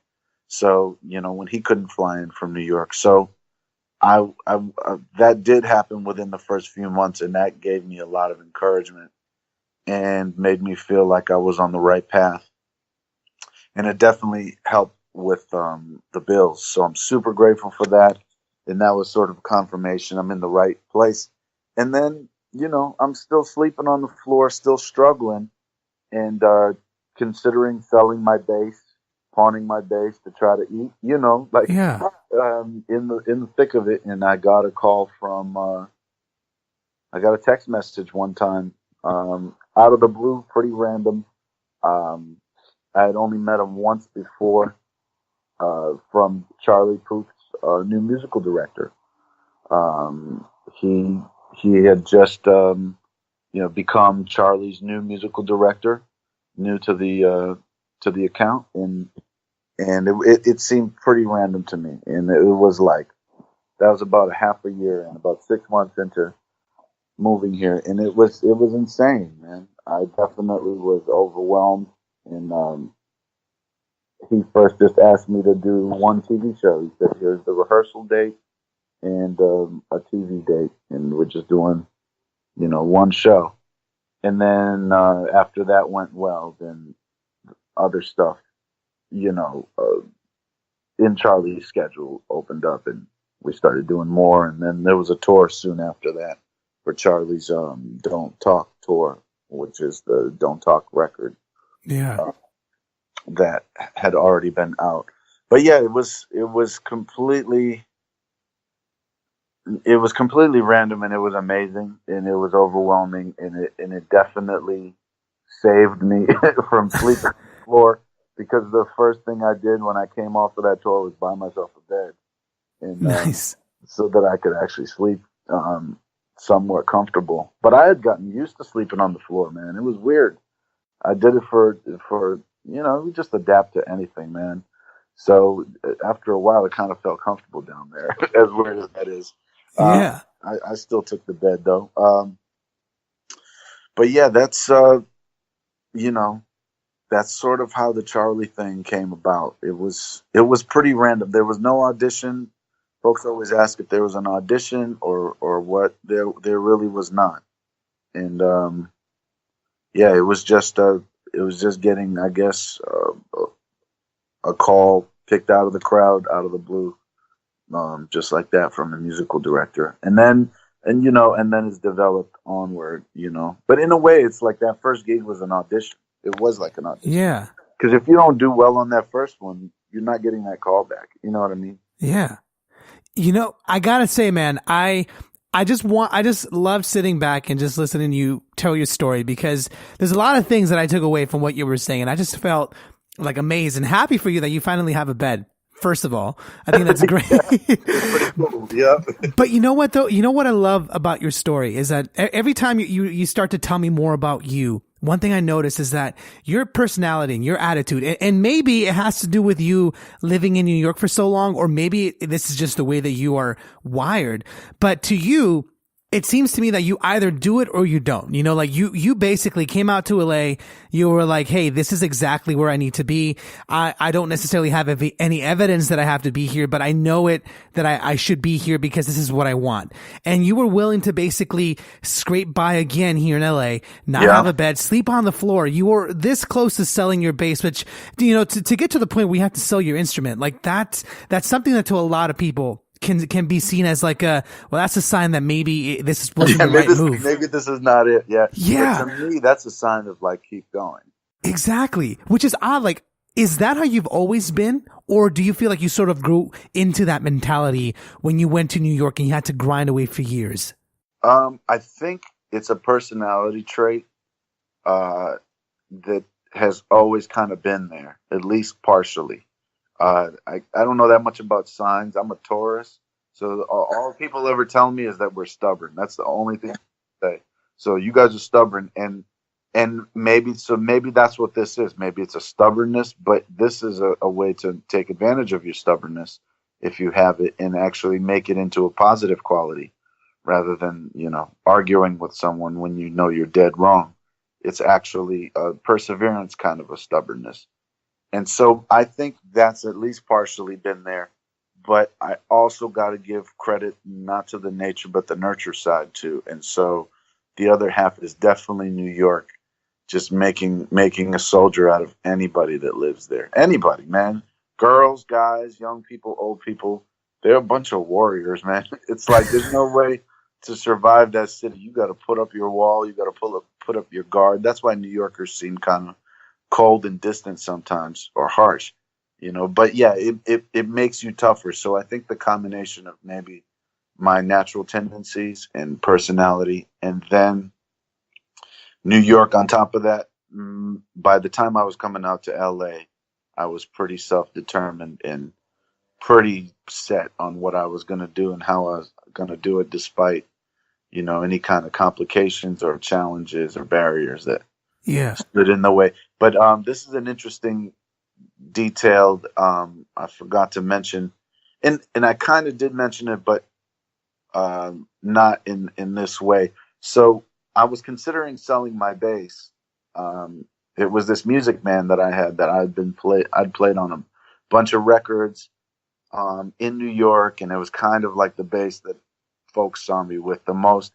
So, when he couldn't fly in from New York. So I that did happen within the first few months, and that gave me a lot of encouragement and made me feel like I was on the right path. And it definitely helped with the bills. So I'm super grateful for that. And that was sort of confirmation I'm in the right place. And then, I'm still sleeping on the floor, still struggling, and considering selling my bass, pawning my bass to try to eat, Yeah. in the thick of it. And I got a call from I got a text message one time, out of the blue, pretty random. Um, I had only met him once before, from Charlie Puth's new musical director. Um, he he had just become Charlie's new musical director, new to the account, and it seemed pretty random to me, and it was like that was about a half a year and about 6 months into moving here, and it was insane, man. I definitely was overwhelmed, and he first just asked me to do one TV show. He said, "Here's the rehearsal date and a TV date, and we're just doing one show." And then after that went well, then other stuff, you know, uh, in Charlie's schedule opened up, and we started doing more. And then there was a tour soon after that for Charlie's Don't Talk tour, which is the Don't Talk record Yeah. that had already been out. But yeah, it was completely random, and it was amazing, and it was overwhelming, and it definitely saved me from sleeping on the floor, because the first thing I did when I came off of that tour was buy myself a bed, and Nice. so that I could actually sleep somewhat comfortable. But I had gotten used to sleeping on the floor, man. It was weird. I did it for we just adapt to anything, man. So after a while, it kind of felt comfortable down there, as weird as that is. Yeah. I still took the bed though. But yeah, you know, that's sort of how the Charlie thing came about. It was pretty random. There was no audition. Folks always ask if there was an audition or what. There really was not. And yeah, it was just getting, I guess, a call picked out of the crowd, out of the blue, just like that, from the musical director, and then it's developed onward. But in a way, it's like that first gig was an audition. It was like an audition, Yeah. because if you don't do well on that first one, you're not getting that call back. You know what I mean? Yeah. I gotta say, man, I just love sitting back and just listening to you tell your story, because there's a lot of things that I took away from what you were saying, and I just felt like amazed and happy for you that you finally have a bed. First of all, I think that's great. Pretty cool. Yeah. But you know what though? You know what I love about your story is that every time you start to tell me more about you, one thing I notice is that your personality and your attitude, and maybe it has to do with you living in New York for so long, or maybe this is just the way that you are wired. But to you, it seems to me that you either do it or you don't. Like you basically came out to LA. You were like, hey, this is exactly where I need to be. I don't necessarily have any evidence that I have to be here, but I know that I should be here because this is what I want. And you were willing to basically scrape by again here in LA, not have a bed, sleep on the floor. You were this close to selling your bass, which, to get to the point where you have to sell your instrument, like that's something that to a lot of people can be seen as like that's a sign that maybe this wasn't the right move. Maybe this is not it. Yeah. Yeah. But to me, that's a sign of like, keep going. Exactly. Which is odd. Like, is that how you've always been? Or do you feel like you sort of grew into that mentality when you went to New York and you had to grind away for years? I think it's a personality trait that has always kind of been there, at least partially. I don't know that much about signs. I'm a Taurus, so all people ever tell me is that we're stubborn. That's the only thing I say. So you guys are stubborn, and maybe that's what this is. Maybe it's a stubbornness, but this is a way to take advantage of your stubbornness if you have it, and actually make it into a positive quality, rather than arguing with someone when you know you're dead wrong. It's actually a perseverance, kind of a stubbornness. And so I think that's at least partially been there. But I also got to give credit not to the nature, but the nurture side too. And so the other half is definitely New York, just making a soldier out of anybody that lives there. Anybody, man. Girls, guys, young people, old people. They're a bunch of warriors, man. It's like there's no way to survive that city. You got to put up your wall. You got to put up your guard. That's why New Yorkers seem kind of cold and distant sometimes, or harsh, but yeah, it makes you tougher. So I think the combination of maybe my natural tendencies and personality. And then New York on top of that. By the time I was coming out to LA, I was pretty self-determined and pretty set on what I was going to do and how I was going to do it, despite, any kind of complications or challenges or barriers that stood in the way. But this is an interesting detail I forgot to mention, and I kind of did mention it, but not in this way. So I was considering selling my bass. It was this Music Man that I had that I'd played on a bunch of records in New York, and it was kind of like the bass that folks saw me with the most.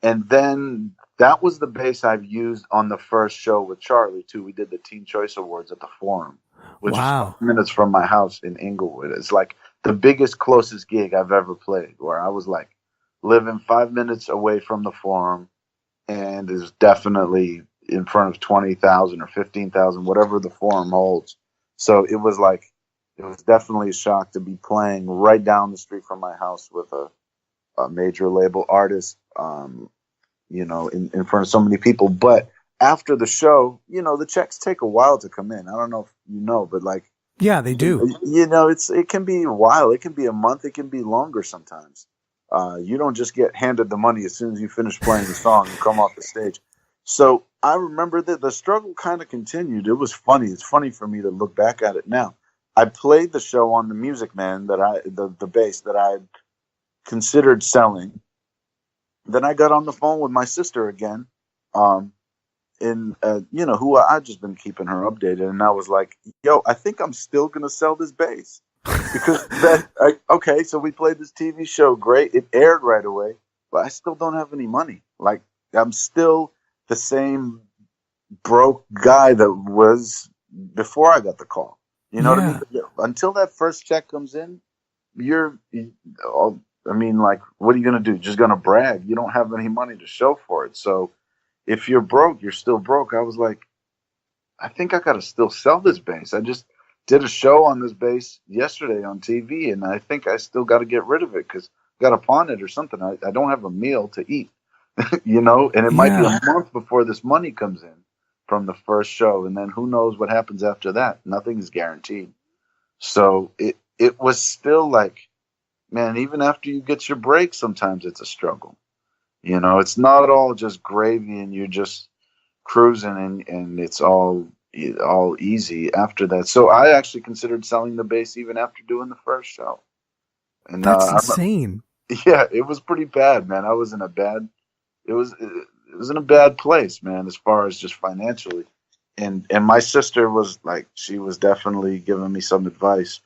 And then that was the bass I've used on the first show with Charlie too. We did the Teen Choice Awards at the Forum, which is 5 minutes from my house in Inglewood. It's like the biggest, closest gig I've ever played, where I was like living 5 minutes away from the Forum, and is definitely in front of 20,000 or 15,000, whatever the Forum holds. So it was definitely a shock to be playing right down the street from my house with a major label artist, in front of so many people. But after the show, the checks take a while to come in. I don't know if you know, but yeah, they do. It can be a while. It can be a month. It can be longer sometimes. You don't just get handed the money as soon as you finish playing the song and come off the stage. So I remember that the struggle kind of continued. It was funny. It's funny for me to look back at it now. I played the show on the Music Man the bass that I considered selling. Then I got on the phone with my sister again, who I've just been keeping her updated, and I was like, "Yo, I think I'm still gonna sell this bass because okay." So we played this TV show, great, it aired right away, but I still don't have any money. Like, I'm still the same broke guy that was before I got the call. You know what I mean? Until that first check comes in, what are you going to do? Just going to brag? You don't have any money to show for it. So if you're broke, you're still broke. I was like, I think I got to still sell this bass. I just did a show on this bass yesterday on TV, and I think I still got to get rid of it because I got to pawn it or something. I don't have a meal to eat, and it might be a month before this money comes in from the first show. And then who knows what happens after that? Nothing is guaranteed. So it was still like, man, even after you get your break, sometimes it's a struggle. It's not all just gravy and you're just cruising and it's all easy after that. So I actually considered selling the bass even after doing the first show. And that's insane. Yeah, it was pretty bad, man. I was in a bad place, man, as far as just financially. And my sister was like, she was definitely giving me some advice.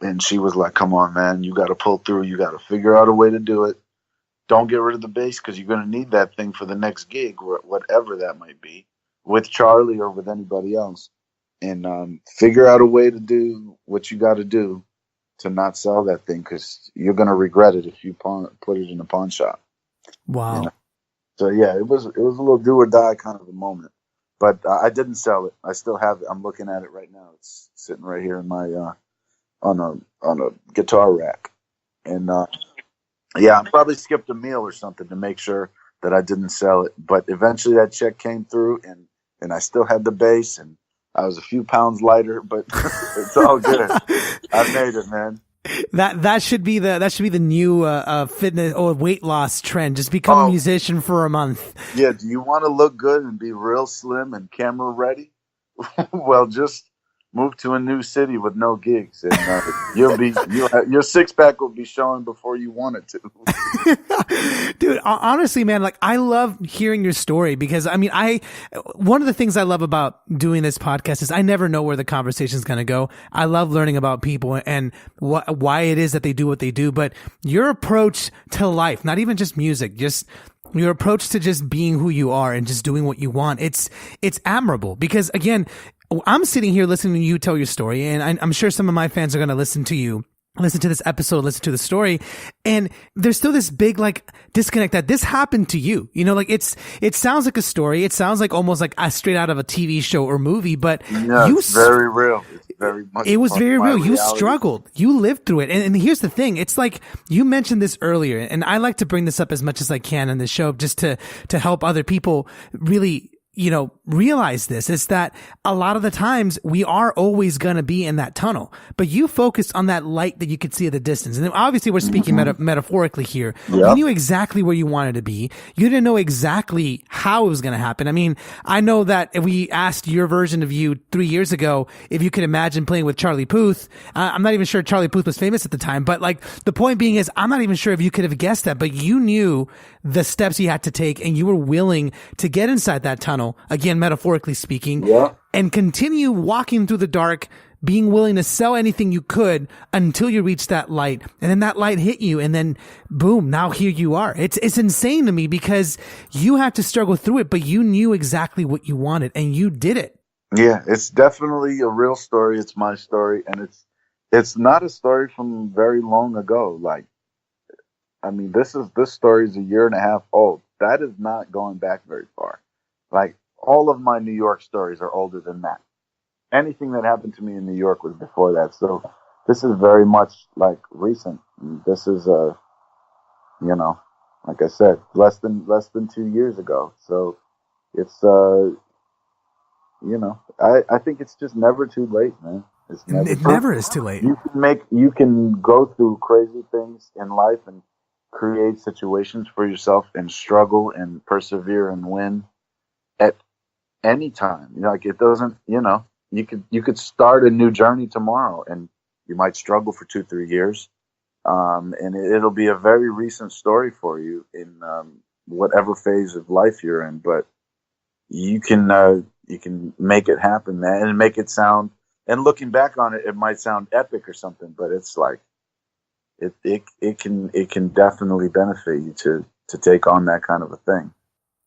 And she was like, come on, man, you got to pull through. You got to figure out a way to do it. Don't get rid of the bass because you're going to need that thing for the next gig, whatever that might be, with Charlie or with anybody else. And figure out a way to do what you got to do to not sell that thing because you're going to regret it if you put it in a pawn shop. Wow. So, yeah, it was a little do or die kind of a moment. But I didn't sell it. I still have it. I'm looking at it right now. It's sitting right here in my on a guitar rack. And I probably skipped a meal or something to make sure that I didn't sell it. But eventually that check came through, and I still had the bass, and I was a few pounds lighter, but it's all good. I made it, man. That should be the new fitness or weight loss trend. Just become a musician for a month. Yeah. Do you want to look good and be real slim and camera ready? Well, just move to a new city with no gigs, and your six pack will be showing before you want it to. Dude, honestly, man, like, I love hearing your story because one of the things I love about doing this podcast is I never know where the conversation is going to go. I love learning about people and why it is that they do what they do, but your approach to life, not even just music, just your approach to just being who you are and just doing what you want. It's admirable because, again, I'm sitting here listening to you tell your story, and I'm sure some of my fans are going to listen to this episode, listen to the story, and there's still this big disconnect that this happened to you. It sounds like a story. It sounds like almost like straight out of a TV show or movie, but it's very real. very much. It was very real. You reality. struggled. You lived through it. And here's the thing. It's like you mentioned this earlier, and I like to bring this up as much as I can in the show just to help other people really, realize this, is that a lot of the times we are always going to be in that tunnel, but you focused on that light that you could see at the distance. And obviously we're speaking metaphorically here. Yep. You knew exactly where you wanted to be. You didn't know exactly how it was going to happen. I mean, I know that if we asked your version of you 3 years ago, if you could imagine playing with Charlie Puth, I'm not even sure Charlie Puth was famous at the time, but like the point being is I'm not even sure if you could have guessed that, but you knew the steps you had to take and you were willing to get inside that tunnel, again, metaphorically speaking, and continue walking through the dark, being willing to sell anything you could until you reach that light. And then that light hit you, and then boom, now here you are. It's insane to me because you had to struggle through it, but you knew exactly what you wanted and you did it. Yeah, it's definitely a real story. It's my story, and it's not a story from very long ago. Like, I mean, this story is 1.5 years old. That is not going back very far. Like, all of my New York stories are older than that. Anything that happened to me in New York was before that. So this is very much like recent. This is like I said, less than 2 years ago. So it's I think it's just never too late, man. It never is too late. You can go through crazy things in life and create situations for yourself and struggle and persevere and win at any time. Like, it doesn't, you could start a new journey tomorrow and you might struggle for 2-3 years. And it'll be a very recent story for you in whatever phase of life you're in, but you can make it happen, man, and make it sound, and looking back on it, it might sound epic or something, but it's like, it can definitely benefit you to take on that kind of a thing.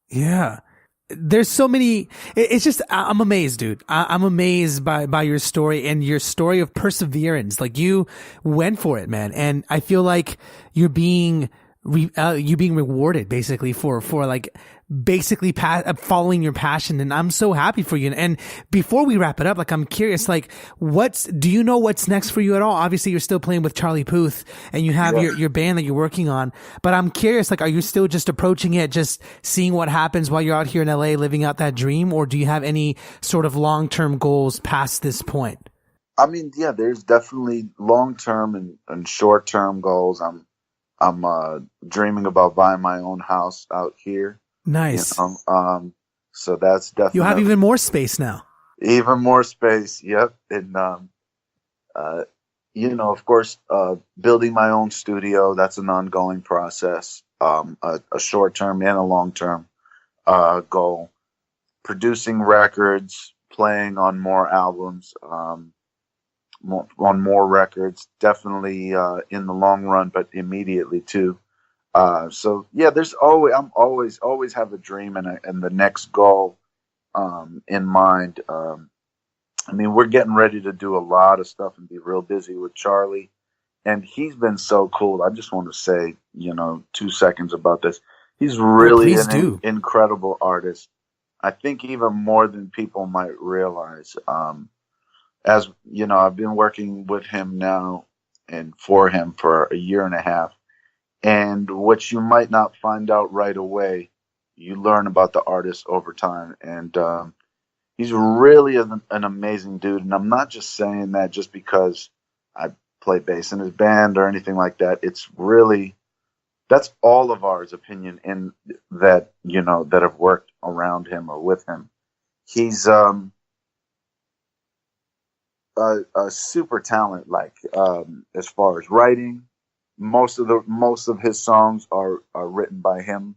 Yeah. There's so many, it's just, I'm amazed, dude. I'm amazed by your story and your story of perseverance. Like, you went for it, man. And I feel like you're being rewarded basically for like basically following your passion. And I'm so happy for you. And before we wrap it up, like, I'm curious, like, do you know what's next for you at all? Obviously you're still playing with Charlie Puth and you have your band that you're working on, but I'm curious, like, are you still just approaching it, just seeing what happens while you're out here in LA, living out that dream? Or do you have any sort of long-term goals past this point? I mean, yeah, there's definitely long-term and short-term goals. I'm dreaming about buying my own house out here. Nice. So that's definitely. You have even more space now. Even more space. Yep. And, of course, building my own studio, that's an ongoing process. A short-term and a long-term, goal. Producing records, playing on more albums, on more records, definitely, in the long run, but immediately too. So yeah, I'm always have a dream and the next goal, in mind. I mean, we're getting ready to do a lot of stuff and be real busy with Charlie, and he's been so cool. I just want to say, 2 seconds about this. He's really an incredible artist. I think even more than people might realize. As you know, I've been working with him now and for him for 1.5 years. And what you might not find out right away, you learn about the artist over time. And he's really an amazing dude. And I'm not just saying that just because I play bass in his band or anything like that. It's really, that's all of ours opinion in that, that have worked around him or with him. He's a super talent, like, as far as writing. Most of his songs are written by him.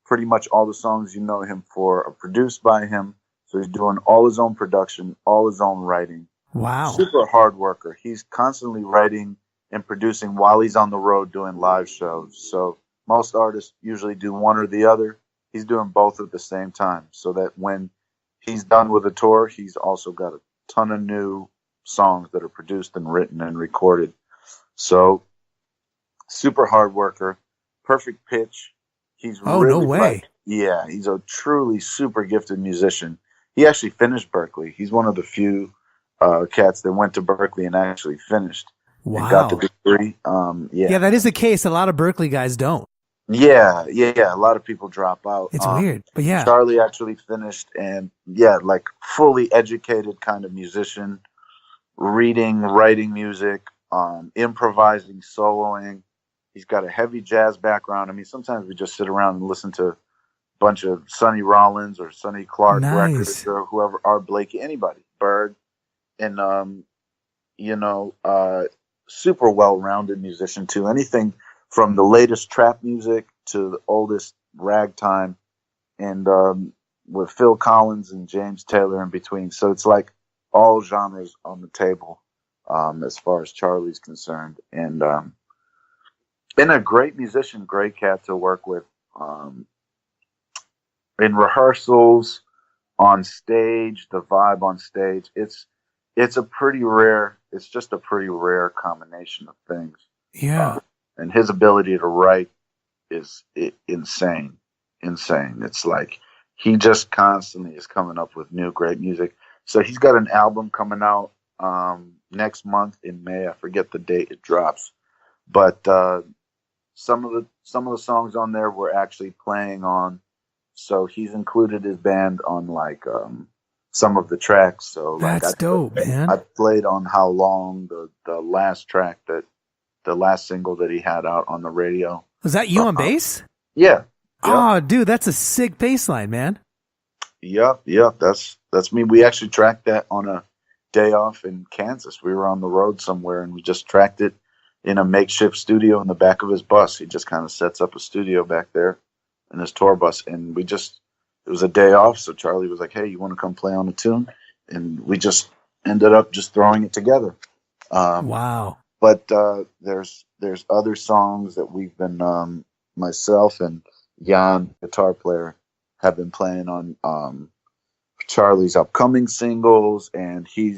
Pretty much all the songs you know him for are produced by him. So he's doing all his own production, all his own writing. Wow. Super hard worker. He's constantly writing and producing while he's on the road doing live shows. So most artists usually do one or the other. He's doing both at the same time, so that when he's done with a tour, he's also got a ton of new songs that are produced and written and recorded. So super hard worker, perfect pitch. He's no way. He's a truly super gifted musician. He actually finished Berklee. He's one of the few cats that went to Berkeley and actually finished and got the Wow. degree. Yeah, that is the case. A lot of Berkeley guys don't. Yeah. A lot of people drop out. It's weird, but yeah. Charlie actually finished, and like fully educated kind of musician, reading, writing music, improvising, soloing. He's got a heavy jazz background. I mean, sometimes we just sit around and listen to a bunch of Sonny Rollins or Sonny Clark records or whoever, Art Blakey, anybody, Bird, and super well-rounded musician too. Anything from the latest trap music to the oldest ragtime, and with Phil Collins and James Taylor in between. So it's like all genres on the table as far as Charlie's concerned. And a great musician, great cat to work with in rehearsals, on stage, the vibe on stage. It's just a pretty rare combination of things. Yeah. And his ability to write is insane. It's like he just constantly is coming up with new great music. So he's got an album coming out next month in May. I forget the date it drops, but some of the songs on there we're actually playing on. So he's included his band on like some of the tracks. So like that's dope, man. I played on How Long, the last track, that the last single that he had out on the radio. Was that you on bass? Yeah. Oh, dude, that's a sick bass line, man. Yep. That's me. We actually tracked that on a day off in Kansas. We were on the road somewhere, and we just tracked it in a makeshift studio in the back of his bus. He just kind of sets up a studio back there in his tour bus, and it was a day off, so Charlie was like, hey, you want to come play on a tune? And we just ended up just throwing it together. Wow. But there's other songs that we've been, myself and Jan, guitar player, have been playing on Charlie's upcoming singles, and he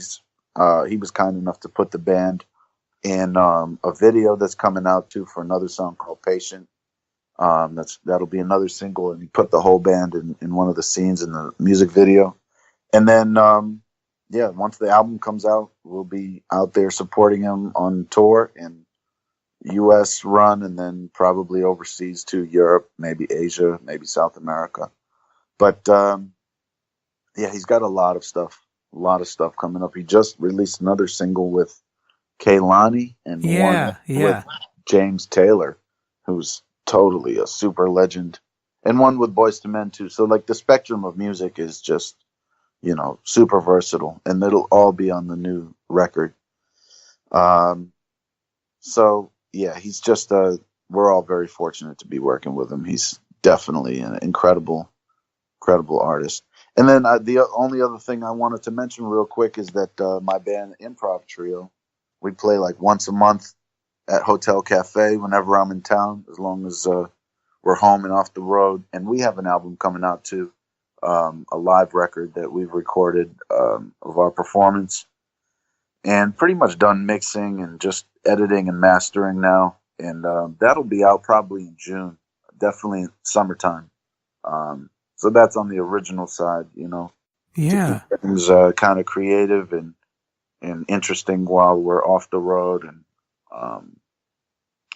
was kind enough to put the band in a video that's coming out too for another song called Patient. That'll be another single, and he put the whole band in one of the scenes in the music video. And then once the album comes out, we'll be out there supporting him on tour in US run, and then probably overseas to Europe, maybe Asia, maybe South America. But he's got a lot of stuff coming up. He just released another single with Kehlani and one with James Taylor, who's totally a super legend, and one with Boyz II Men too. So like the spectrum of music is just, super versatile, and it'll all be on the new record. So yeah, he's just we're all very fortunate to be working with him. He's definitely an incredible artist. And then the only other thing I wanted to mention real quick is that my band Improv Trio, we play like once a month at Hotel Cafe whenever I'm in town, as long as we're home and off the road. And we have an album coming out too, a live record that we've recorded of our performance, and pretty much done mixing and just editing and mastering now. And that'll be out probably in June, definitely summertime. So that's on the original side, Yeah. Things kind of creative and interesting while we're off the road, and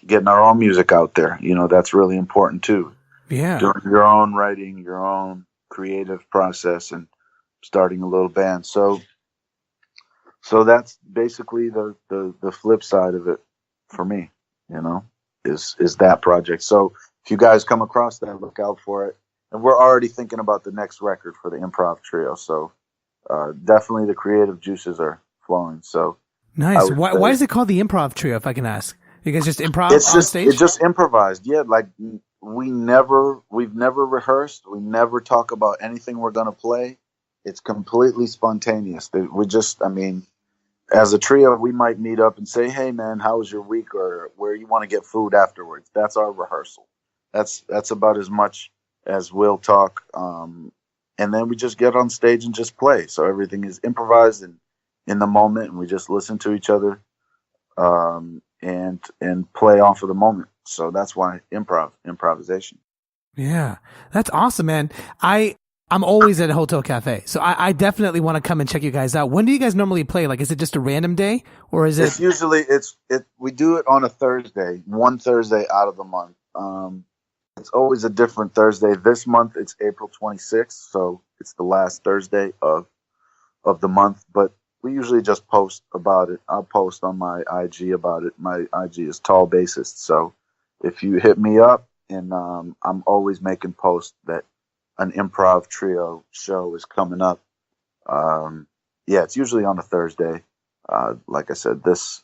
getting our own music out there. That's really important too. Yeah. Doing your own writing, your own creative process, and starting a little band. So that's basically the flip side of it for me, is that project. So if you guys come across that, look out for it. And we're already thinking about the next record for the Improv Trio. So definitely the creative juices are flowing. So nice. Why is it called the Improv Trio, if I can ask? You guys just improv on stage? It's just improvised. Yeah, like we've never rehearsed. We never talk about anything we're going to play. It's completely spontaneous. As a trio, we might meet up and say, hey, man, how was your week? Or where you want to get food afterwards. That's our rehearsal. That's about as much as we'll talk. And then we just get on stage and just play. So everything is improvised and in the moment, and we just listen to each other and play off of the moment. So that's why improvisation. Yeah, that's awesome, man. I I'm always at a Hotel Cafe. So I definitely want to come and check you guys out. When do you guys normally play? Like, is it just a random day or is it? It's usually, we do it on a Thursday, one Thursday out of the month. It's always a different Thursday. This month it's April 26th. So it's the last Thursday of the month, but we usually just post about it. I'll post on my IG about it. My IG is Tall Bassist. So if you hit me up, and I'm always making posts that an Improv Trio show is coming up. It's usually on a Thursday. Like I said, this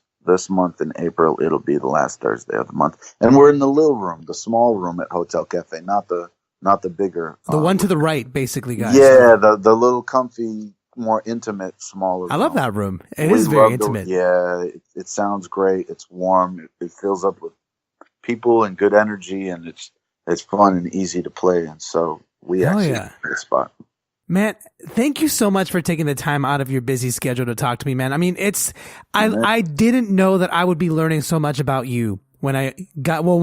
month in April, it'll be the last Thursday of the month. And we're in the little room, the small room at Hotel Cafe, not the bigger. The one to the right, basically, guys. Yeah, the little comfy, more intimate, smaller room. I love that room. It is very intimate. It sounds great. It's warm. It fills up with people and good energy, and it's fun and easy to play. And so we actually have a spot. Man, thank you so much for taking the time out of your busy schedule to talk to me, man. I mean, I didn't know that I would be learning so much about you when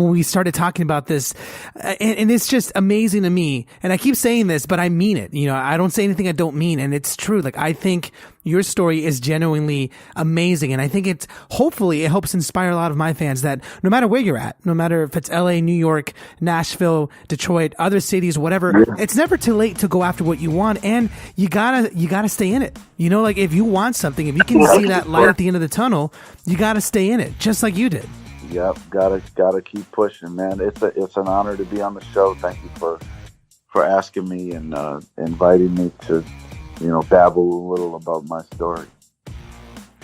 we started talking about this. And it's just amazing to me. And I keep saying this, but I mean it. You know, I don't say anything I don't mean. And it's true. Like, I think your story is genuinely amazing. And I think hopefully it helps inspire a lot of my fans that no matter where you're at, no matter if it's LA, New York, Nashville, Detroit, other cities, whatever, it's never too late to go after what you want. And you gotta stay in it. You know, like, if you want something, if you can see that light at the end of the tunnel, you gotta stay in it, just like you did. Yep, gotta keep pushing, man. It's an honor to be on the show. Thank you for asking me and inviting me to, babble a little about my story.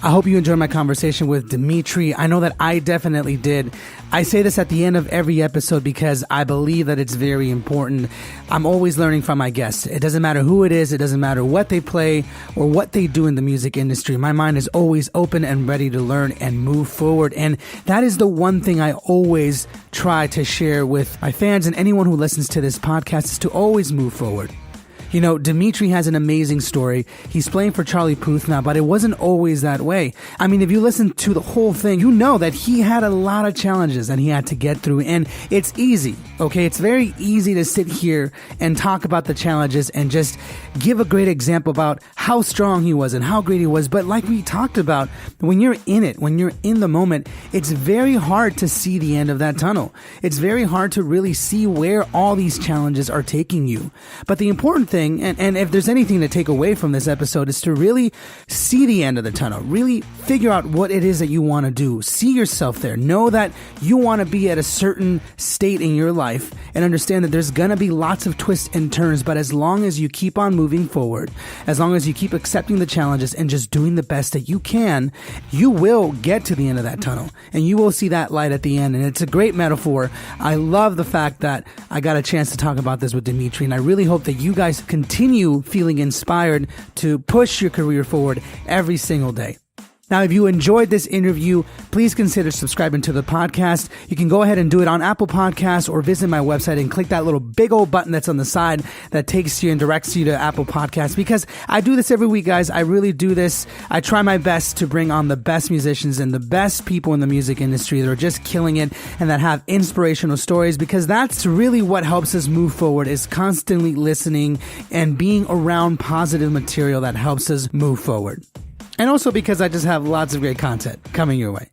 I hope you enjoyed my conversation with Dimitri. I know that I definitely did. I say this at the end of every episode because I believe that it's very important. I'm always learning from my guests. It doesn't matter who it is. It doesn't matter what they play or what they do in the music industry. My mind is always open and ready to learn and move forward. And that is the one thing I always try to share with my fans and anyone who listens to this podcast, is to always move forward. You know, Dimitri has an amazing story. He's playing for Charlie Puth now, but it wasn't always that way. I mean, if you listen to the whole thing, you know that he had a lot of challenges that he had to get through, and it's easy, okay? It's very easy to sit here and talk about the challenges and just give a great example about how strong he was and how great he was. But like we talked about, when you're in it, when you're in the moment, it's very hard to see the end of that tunnel. It's very hard to really see where all these challenges are taking you. But the important thing, and if there's anything to take away from this episode, is to really see the end of the tunnel. Really figure out what it is that you want to do. See yourself there. Know that you want to be at a certain state in your life, and understand that there's going to be lots of twists and turns. But as long as you keep on moving forward, as long as you keep accepting the challenges and just doing the best that you can, you will get to the end of that tunnel, and you will see that light at the end. And it's a great metaphor. I love the fact that I got a chance to talk about this with Dimitri, and I really hope that you guys continue feeling inspired to push your career forward every single day. Now, if you enjoyed this interview, please consider subscribing to the podcast. You can go ahead and do it on Apple Podcasts, or visit my website and click that little big old button that's on the side that takes you and directs you to Apple Podcasts, because I do this every week, guys. I really do this. I try my best to bring on the best musicians and the best people in the music industry that are just killing it and that have inspirational stories, because that's really what helps us move forward, is constantly listening and being around positive material that helps us move forward. And also because I just have lots of great content coming your way.